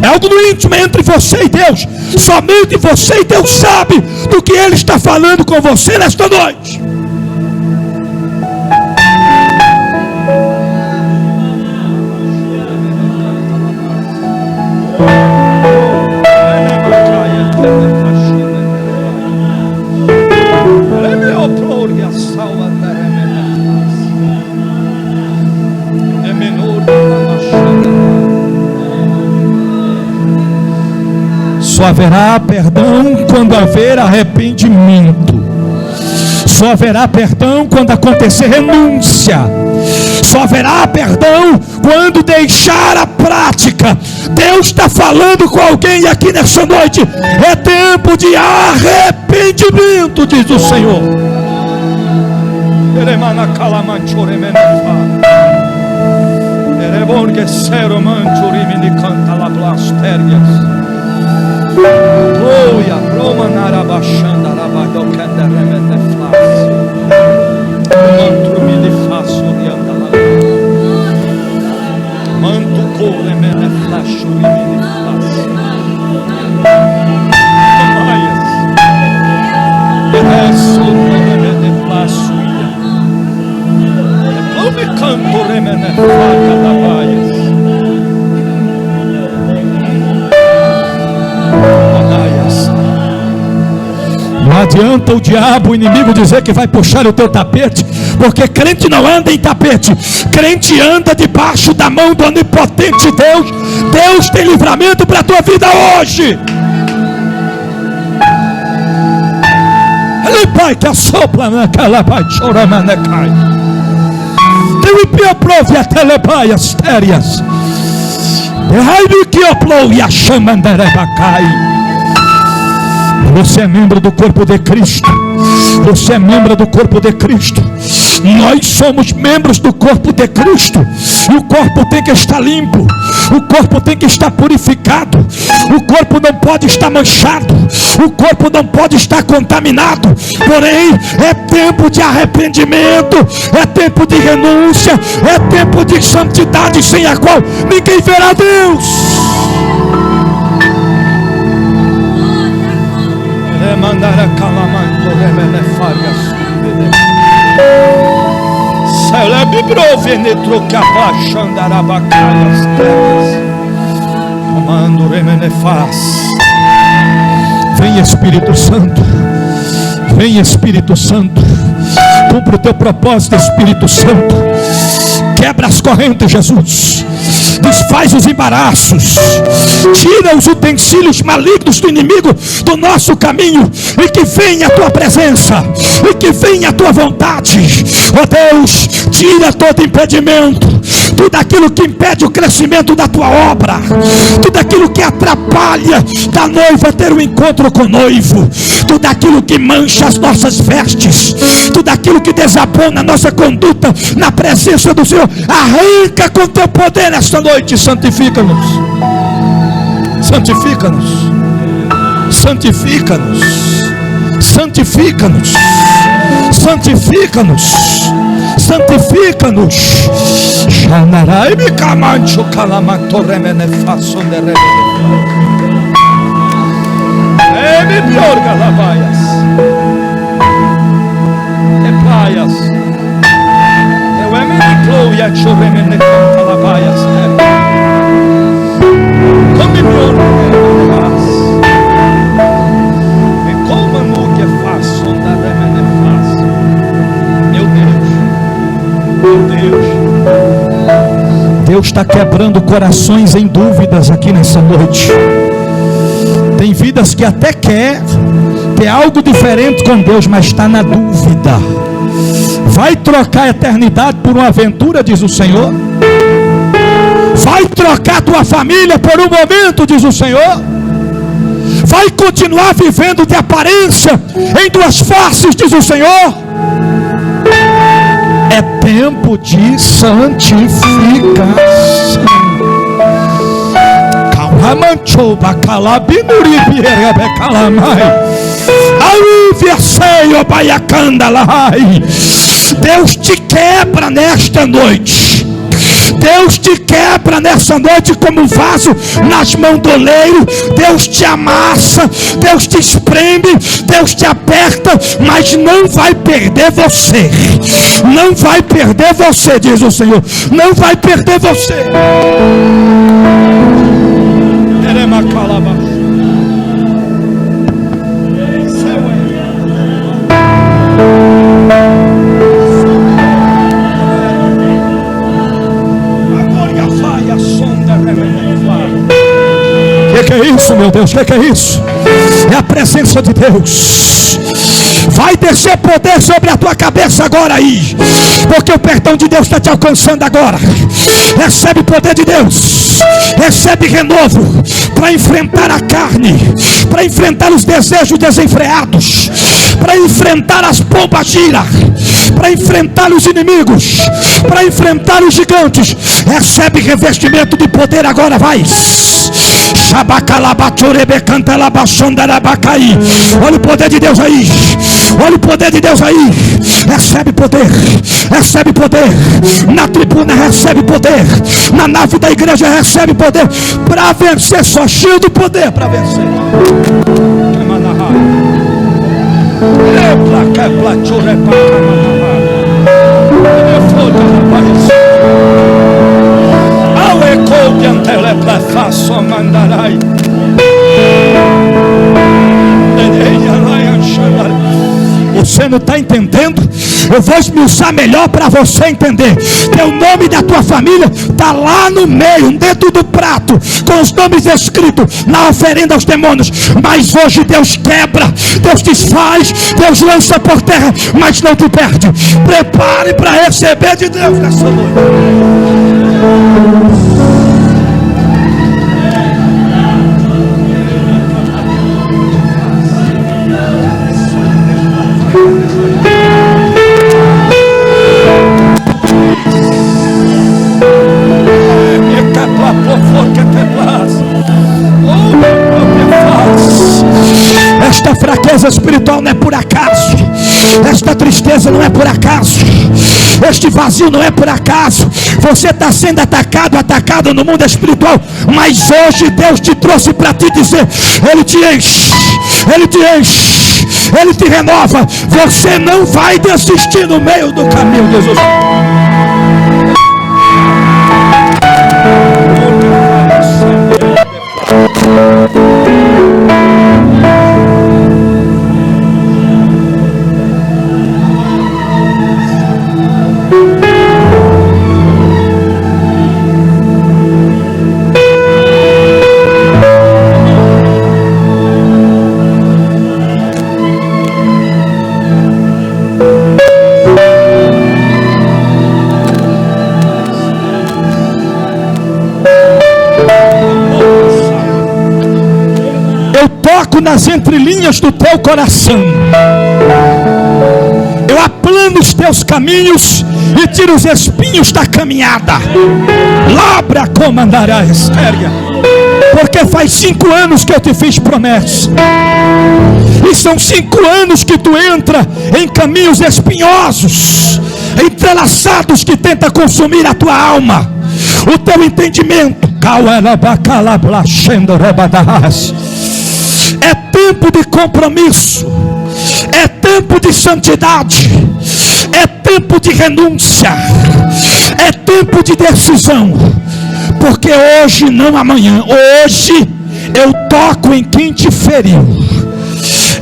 É algo no íntimo entre você e Deus. Somente você e Deus sabe do que Ele está falando com você nesta noite. Só haverá perdão quando haver arrependimento. Só haverá perdão quando acontecer renúncia. Só haverá perdão quando deixar a prática. Deus está falando com alguém aqui nessa noite. É tempo de arrependimento, diz o Senhor. Glória, Romanara baixando a rabadão que anda remete fácil. Mantro me de fácil orienta lá. Manto corre me de flash me de fácil. Amaias. Resto me de fácil. Não me canto remete faca da baias. Não adianta o diabo, o inimigo, dizer que vai puxar o teu tapete, porque crente não anda em tapete, crente anda debaixo da mão do onipotente Deus. Deus tem livramento para a tua vida hoje. Ele pai que assopla naquela pai chora manecai. Teu pio prove a telepai as térias. Derraibe que oplou e a chama andarebacai. Você é membro do corpo de Cristo. Você é membro do corpo de Cristo. Nós somos membros do corpo de Cristo. E o corpo tem que estar limpo. O corpo tem que estar purificado. O corpo não pode estar manchado. O corpo não pode estar contaminado. Porém, é tempo de arrependimento. É tempo de renúncia. É tempo de santidade, sem a qual ninguém verá Deus. Mandara calamanto remenefária subide. Celebre brove trocapa xandarabacaias terras. Comando remenefaz. Vem Espírito Santo. Vem Espírito Santo. Cumpra o teu propósito, Espírito Santo. Quebra as correntes, Jesus. Desfaz os embaraços, tira os utensílios malignos do inimigo do nosso caminho, e que venha a tua presença, e que venha a tua vontade. Ó Deus, tira todo impedimento, tudo aquilo que impede o crescimento da tua obra, tudo aquilo que atrapalha da noiva ter um encontro com o noivo, tudo aquilo que mancha as nossas vestes, tudo aquilo que desabona a nossa conduta na presença do Senhor. Arranca com teu poder nesta noite. Santifica-nos, santifica-nos, santifica-nos, santifica-nos, santifica-nos, santifica-nos. Xanarai me camancho calamantoremene faço nerebe. Me piorga lavaias. E praias. Eu é me clou e a choremene conta lavaias. Como me piorga lavaias. E como no que faço da remene faço. Meu Deus. Deus está quebrando corações em dúvidas aqui nessa noite. Tem vidas que até quer ter algo diferente com Deus, mas está na dúvida. Vai trocar a eternidade por uma aventura, diz o Senhor? Vai trocar tua família por um momento, diz o Senhor? Vai continuar vivendo de aparência em duas faces, diz o Senhor? É tempo de santificação. Amanchoba calabinuri bierebe calamai. Alívia seio baiacanda lai. Deus te quebra nesta noite. Deus te quebra nessa noite como vaso nas mãos do oleiro. Deus te amassa, Deus te espreme, Deus te aperta, mas não vai perder você. Não vai perder você, diz o Senhor. Não vai perder você. Que é isso, meu Deus? Que é isso? É a presença de Deus. Vai descer poder sobre a tua cabeça agora aí, porque o perdão de Deus está te alcançando agora. Recebe poder de Deus, recebe renovo para enfrentar a carne, para enfrentar os desejos desenfreados, para enfrentar as pombas gira, para enfrentar os inimigos, para enfrentar os gigantes. Recebe revestimento de poder agora, vai. Olha o poder de Deus aí. Olha o poder de Deus aí. Recebe poder. Recebe poder. Na tribuna recebe poder. Na nave da igreja recebe poder. Para vencer, só cheio do poder para vencer. Você não está entendendo? Eu vou esmiuçar melhor para você entender. Teu nome da tua família está lá no meio, dentro do prato, com os nomes escritos na oferenda aos demônios. Mas hoje Deus quebra, Deus desfaz, Deus lança por terra, mas não te perde. Prepare para receber de Deus nessa noite. Esta fraqueza espiritual não é por acaso. Esta tristeza não é por acaso. Este vazio não é por acaso. Você está sendo atacado no mundo espiritual, mas hoje Deus te trouxe para te dizer: Ele te enche, Ele te enche, Ele te renova. Você não vai desistir no meio do caminho, Jesus. Nas entrelinhas do teu coração, eu aplano os teus caminhos e tiro os espinhos da caminhada. Labra comandará Estéria. Porque faz 5 anos que eu te fiz promessa. E são 5 anos que tu entra em caminhos espinhosos, entrelaçados, que tenta consumir a tua alma, o teu entendimento. É tempo de compromisso, é tempo de santidade, é tempo de renúncia, é tempo de decisão. Porque hoje, não amanhã, hoje eu toco em quem te feriu,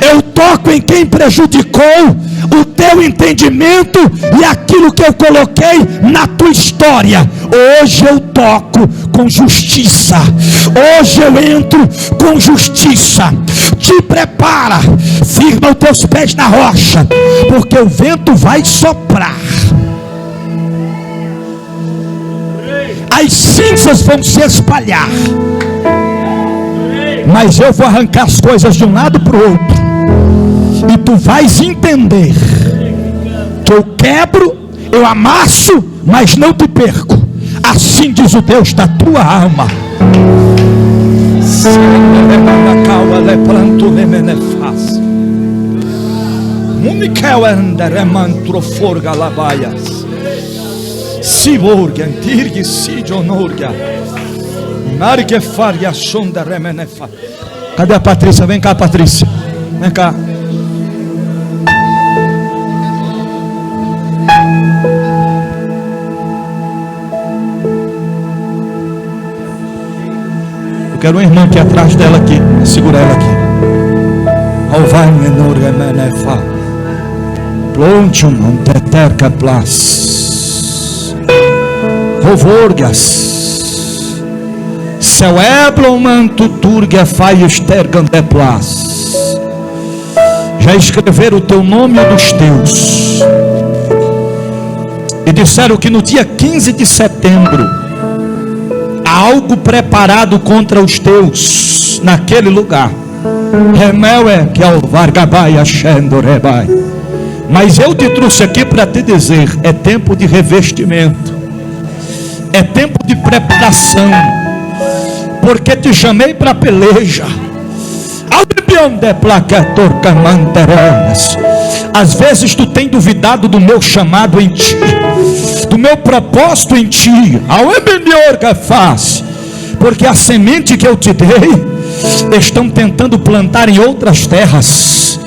eu toco em quem prejudicou o teu entendimento e aquilo que eu coloquei na tua história. Hoje eu toco com justiça, hoje eu entro com justiça. Te prepara, firma os teus pés na rocha, porque o vento vai soprar, as cinzas vão se espalhar, mas eu vou arrancar as coisas de um lado para o outro, e tu vais entender que eu quebro, eu amasso, mas não te perco. Assim diz o Deus da tua alma. Cadê a Patrícia? Vem cá, Patrícia. Vem cá. Eu quero uma irmã aqui atrás dela aqui. Segura ela aqui. Plontium teterca plas Rovorgas Ceueblon tuturga faistergandeplas. Já escreveram o teu nome e o dos teus, e disseram que no dia 15 de setembro há algo preparado contra os teus naquele lugar. Que é o Vargabai Achendo Rebai. Mas eu te trouxe aqui para te dizer: é tempo de revestimento, é tempo de preparação, porque te chamei para a peleja. Às vezes tu tem duvidado do meu chamado em ti, do meu propósito em ti, porque a semente que eu te dei estão tentando plantar em outras terras,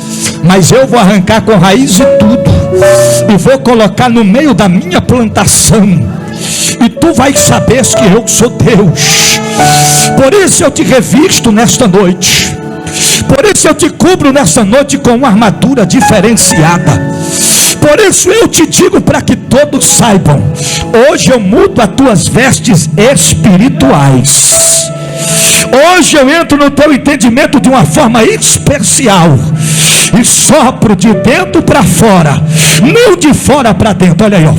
mas eu vou arrancar com raiz e tudo, e vou colocar no meio da minha plantação, e tu vais saber que eu sou Deus. Por isso eu te revisto nesta noite, por isso eu te cubro nessa noite com uma armadura diferenciada. Por isso eu te digo, para que todos saibam, hoje eu mudo as tuas vestes espirituais. Hoje eu entro no teu entendimento de uma forma especial, e sopro de dentro para fora, não de fora para dentro. Olha aí, ó.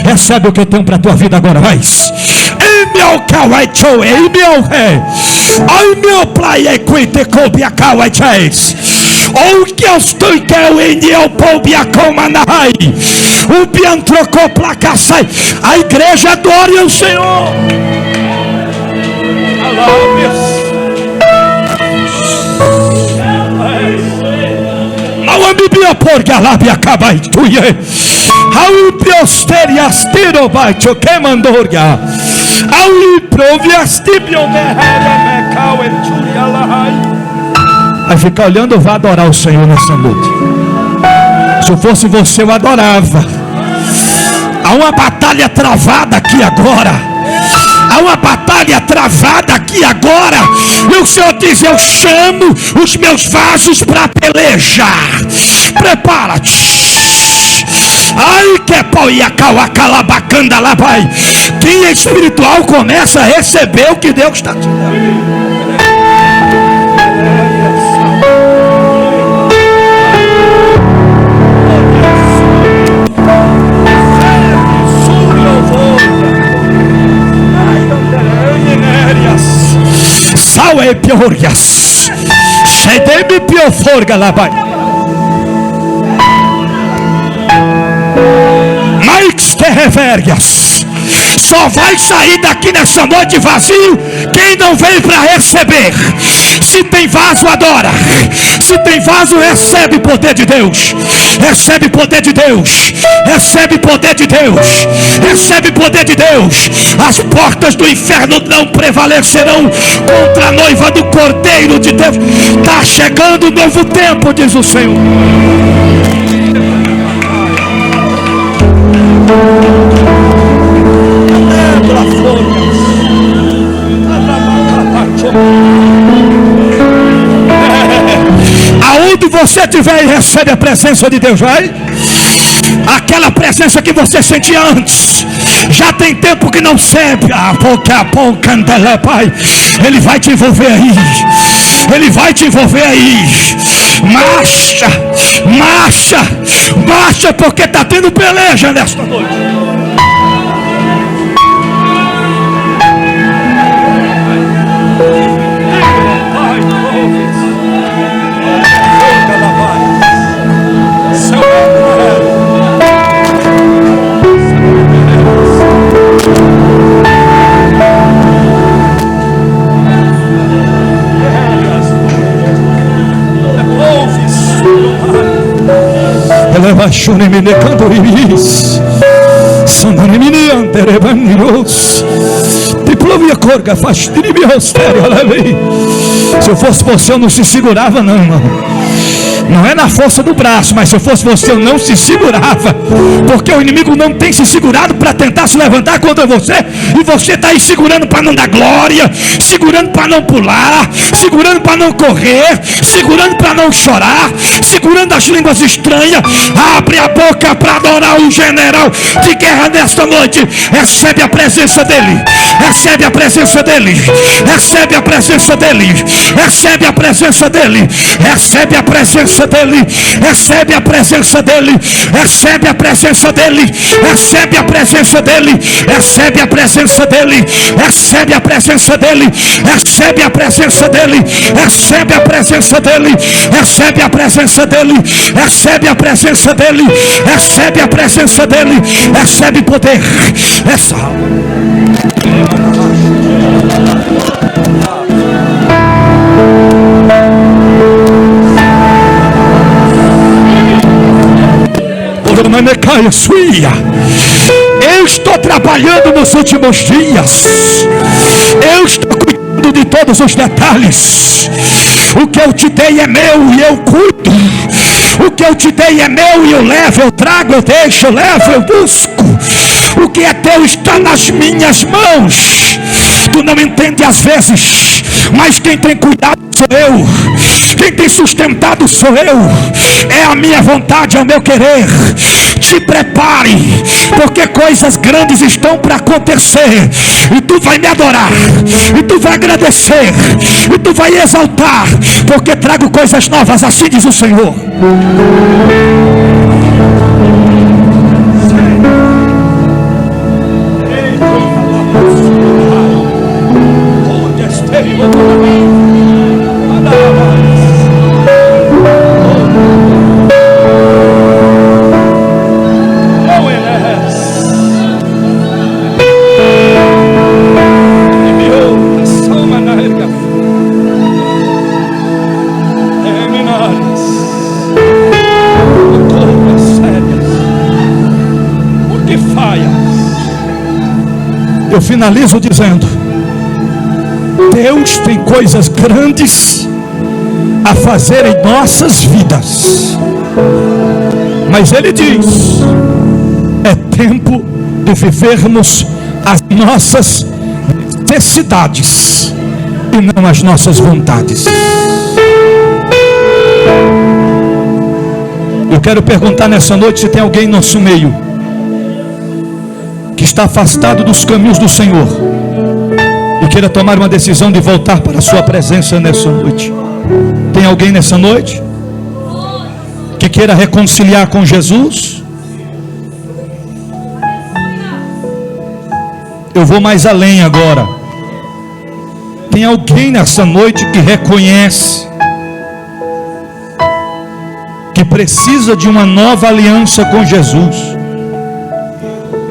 Recebe o que eu tenho para a tua vida agora, vai. Ou que eu estou em eu poubia comanai, o pian trocou placa sai. A igreja adore o Senhor. Não ambibia por galabia acabai tuie. Ao piosterias tiro baixo que mandorga. Ao proviastibio mehera mecau eturia lahai. Vai ficar olhando, vai adorar o Senhor nessa noite. Se eu fosse você, eu adorava. Há uma batalha travada aqui agora. Há uma batalha travada aqui agora. E o Senhor diz: eu chamo os meus vasos para pelejar. Prepara-te. Ai que poia calabacanda lá vai. Quem é espiritual começa a receber o que Deus está te dando. Salve piorgas, chedeme pioforga lá vai. Só vai sair daqui nessa noite vazio quem não veio para receber. Se tem vaso, adora. Se tem vaso, recebe poder de Deus. Recebe poder de Deus. Recebe poder de Deus. Recebe poder de Deus. As portas do inferno não prevalecerão contra a noiva do Cordeiro de Deus. Está chegando um novo tempo, diz o Senhor. Aonde você estiver e recebe a presença de Deus, vai. Aquela presença que você sentia antes, já tem tempo que não sente. Ele vai te envolver aí. Ele vai te envolver aí. Marcha, marcha, marcha, porque está tendo peleja nesta noite. Se eu fosse você, eu não se segurava, não, irmão. Não é na força do braço, mas se eu fosse você, eu não se segurava, porque o inimigo não tem se segurado para tentar se levantar contra você, e você está aí segurando para não dar glória, segurando para não pular, segurando para não correr, segurando para não chorar, segurando as línguas estranhas. Abre a boca para adorar o general de guerra nesta noite. Recebe a presença dele, recebe a presença dele, recebe a presença dele, recebe a presença dele, recebe a presença dele, recebe a presença dele, recebe a presença dele, recebe a presença dele, recebe a presença dele, recebe a presença dele, recebe a presença dele, recebe a presença dele, recebe a presença dele, recebe a presença dele, recebe a presença dele, recebe poder. Essa eu estou trabalhando nos últimos dias. Eu estou cuidando de todos os detalhes. O que eu te dei é meu e eu cuido. O que eu te dei é meu e eu levo, eu trago, eu deixo, eu levo, eu busco. O que é teu está nas minhas mãos. Tu não entende às vezes, mas quem tem cuidado sou eu. Quem tem sustentado sou eu. É a minha vontade, é o meu querer. Te prepare, porque coisas grandes estão para acontecer. E tu vai me adorar, e tu vai agradecer, e tu vai exaltar, porque trago coisas novas, assim diz o Senhor. Eu finalizo dizendo: Deus tem coisas grandes a fazer em nossas vidas, mas Ele diz: é tempo de vivermos as nossas necessidades e não as nossas vontades. Eu quero perguntar nessa noite se tem alguém no nosso meio que está afastado dos caminhos do Senhor e queira tomar uma decisão de voltar para a sua presença nessa noite. Tem alguém nessa noite que queira reconciliar com Jesus? Eu vou mais além agora. Tem alguém nessa noite que reconhece que precisa de uma nova aliança com Jesus?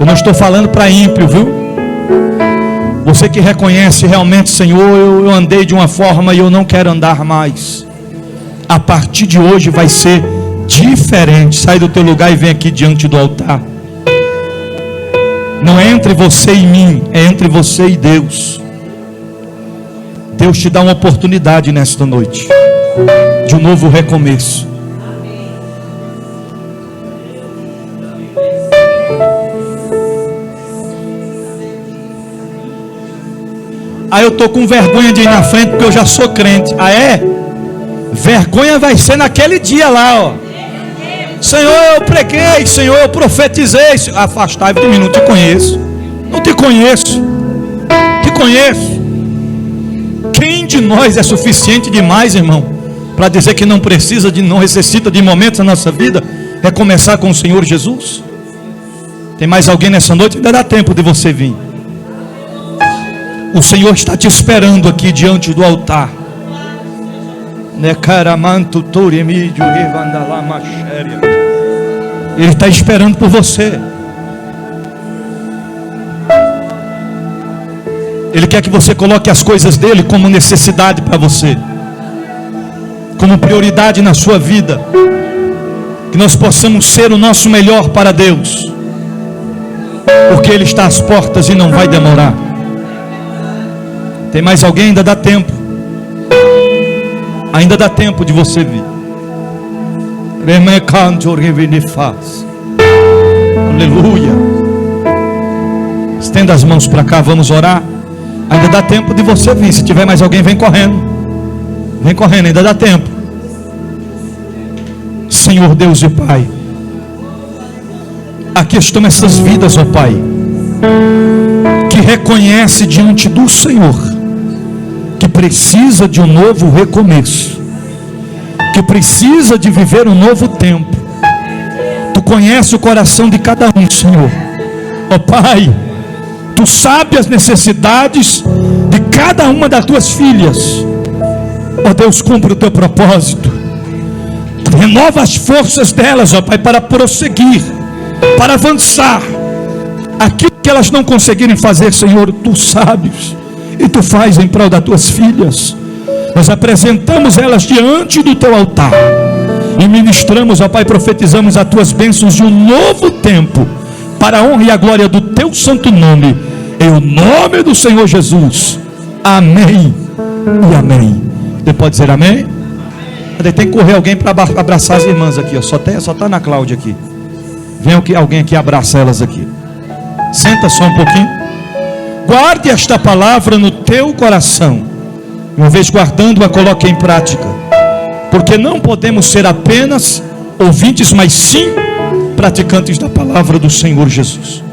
Eu não estou falando para ímpio, viu? Você que reconhece realmente, Senhor, eu andei de uma forma e eu não quero andar mais. A partir de hoje vai ser diferente. Sai do teu lugar e vem aqui diante do altar. Não é entre você e mim, é entre você e Deus. Deus te dá uma oportunidade nesta noite de um novo recomeço. Aí eu estou com vergonha de ir na frente porque eu já sou crente. Ah, é? Vergonha vai ser naquele dia lá, ó. Senhor, eu preguei, Senhor, eu profetizei. Afastai-vos de mim, não te conheço. Não te conheço. Te conheço. Quem de nós é suficiente demais, irmão, para dizer que não precisa não necessita de momentos na nossa vida? É começar com o Senhor Jesus. Tem mais alguém nessa noite? Ainda dá tempo de você vir. O Senhor está te esperando aqui diante do altar. Ele está esperando por você. Ele quer que você coloque as coisas dele como necessidade para você, como prioridade na sua vida. Que nós possamos ser o nosso melhor para Deus, porque Ele está às portas e não vai demorar. Tem mais alguém? Ainda dá tempo. Ainda dá tempo de você vir. Aleluia. Estenda as mãos para cá, vamos orar. Ainda dá tempo de você vir. Se tiver mais alguém, vem correndo. Vem correndo, ainda dá tempo. Senhor Deus e Pai, aqui estão essas vidas, ó Pai, que reconhece diante do Senhor que precisa de um novo recomeço, que precisa de viver um novo tempo. Tu conhece o coração de cada um, Senhor. Ó Pai, Tu sabes as necessidades de cada uma das Tuas filhas. Ó Deus, cumpre o Teu propósito. Renova as forças delas, ó Pai, para prosseguir, para avançar. Aquilo que elas não conseguirem fazer, Senhor, Tu sabes, e Tu faz em prol das Tuas filhas. Nós apresentamos elas diante do Teu altar e ministramos, ó Pai, profetizamos as Tuas bênçãos de um novo tempo, para a honra e a glória do Teu santo nome, em o nome do Senhor Jesus. Amém e amém. Você pode dizer amém? Tem que correr alguém para abraçar as irmãs aqui, ó. Só está na Cláudia aqui. Vem alguém aqui, abraça elas aqui. Senta só um pouquinho. Guarde esta palavra no teu coração. Uma vez guardando-a, coloque em prática. Porque não podemos ser apenas ouvintes, mas sim praticantes da palavra do Senhor Jesus.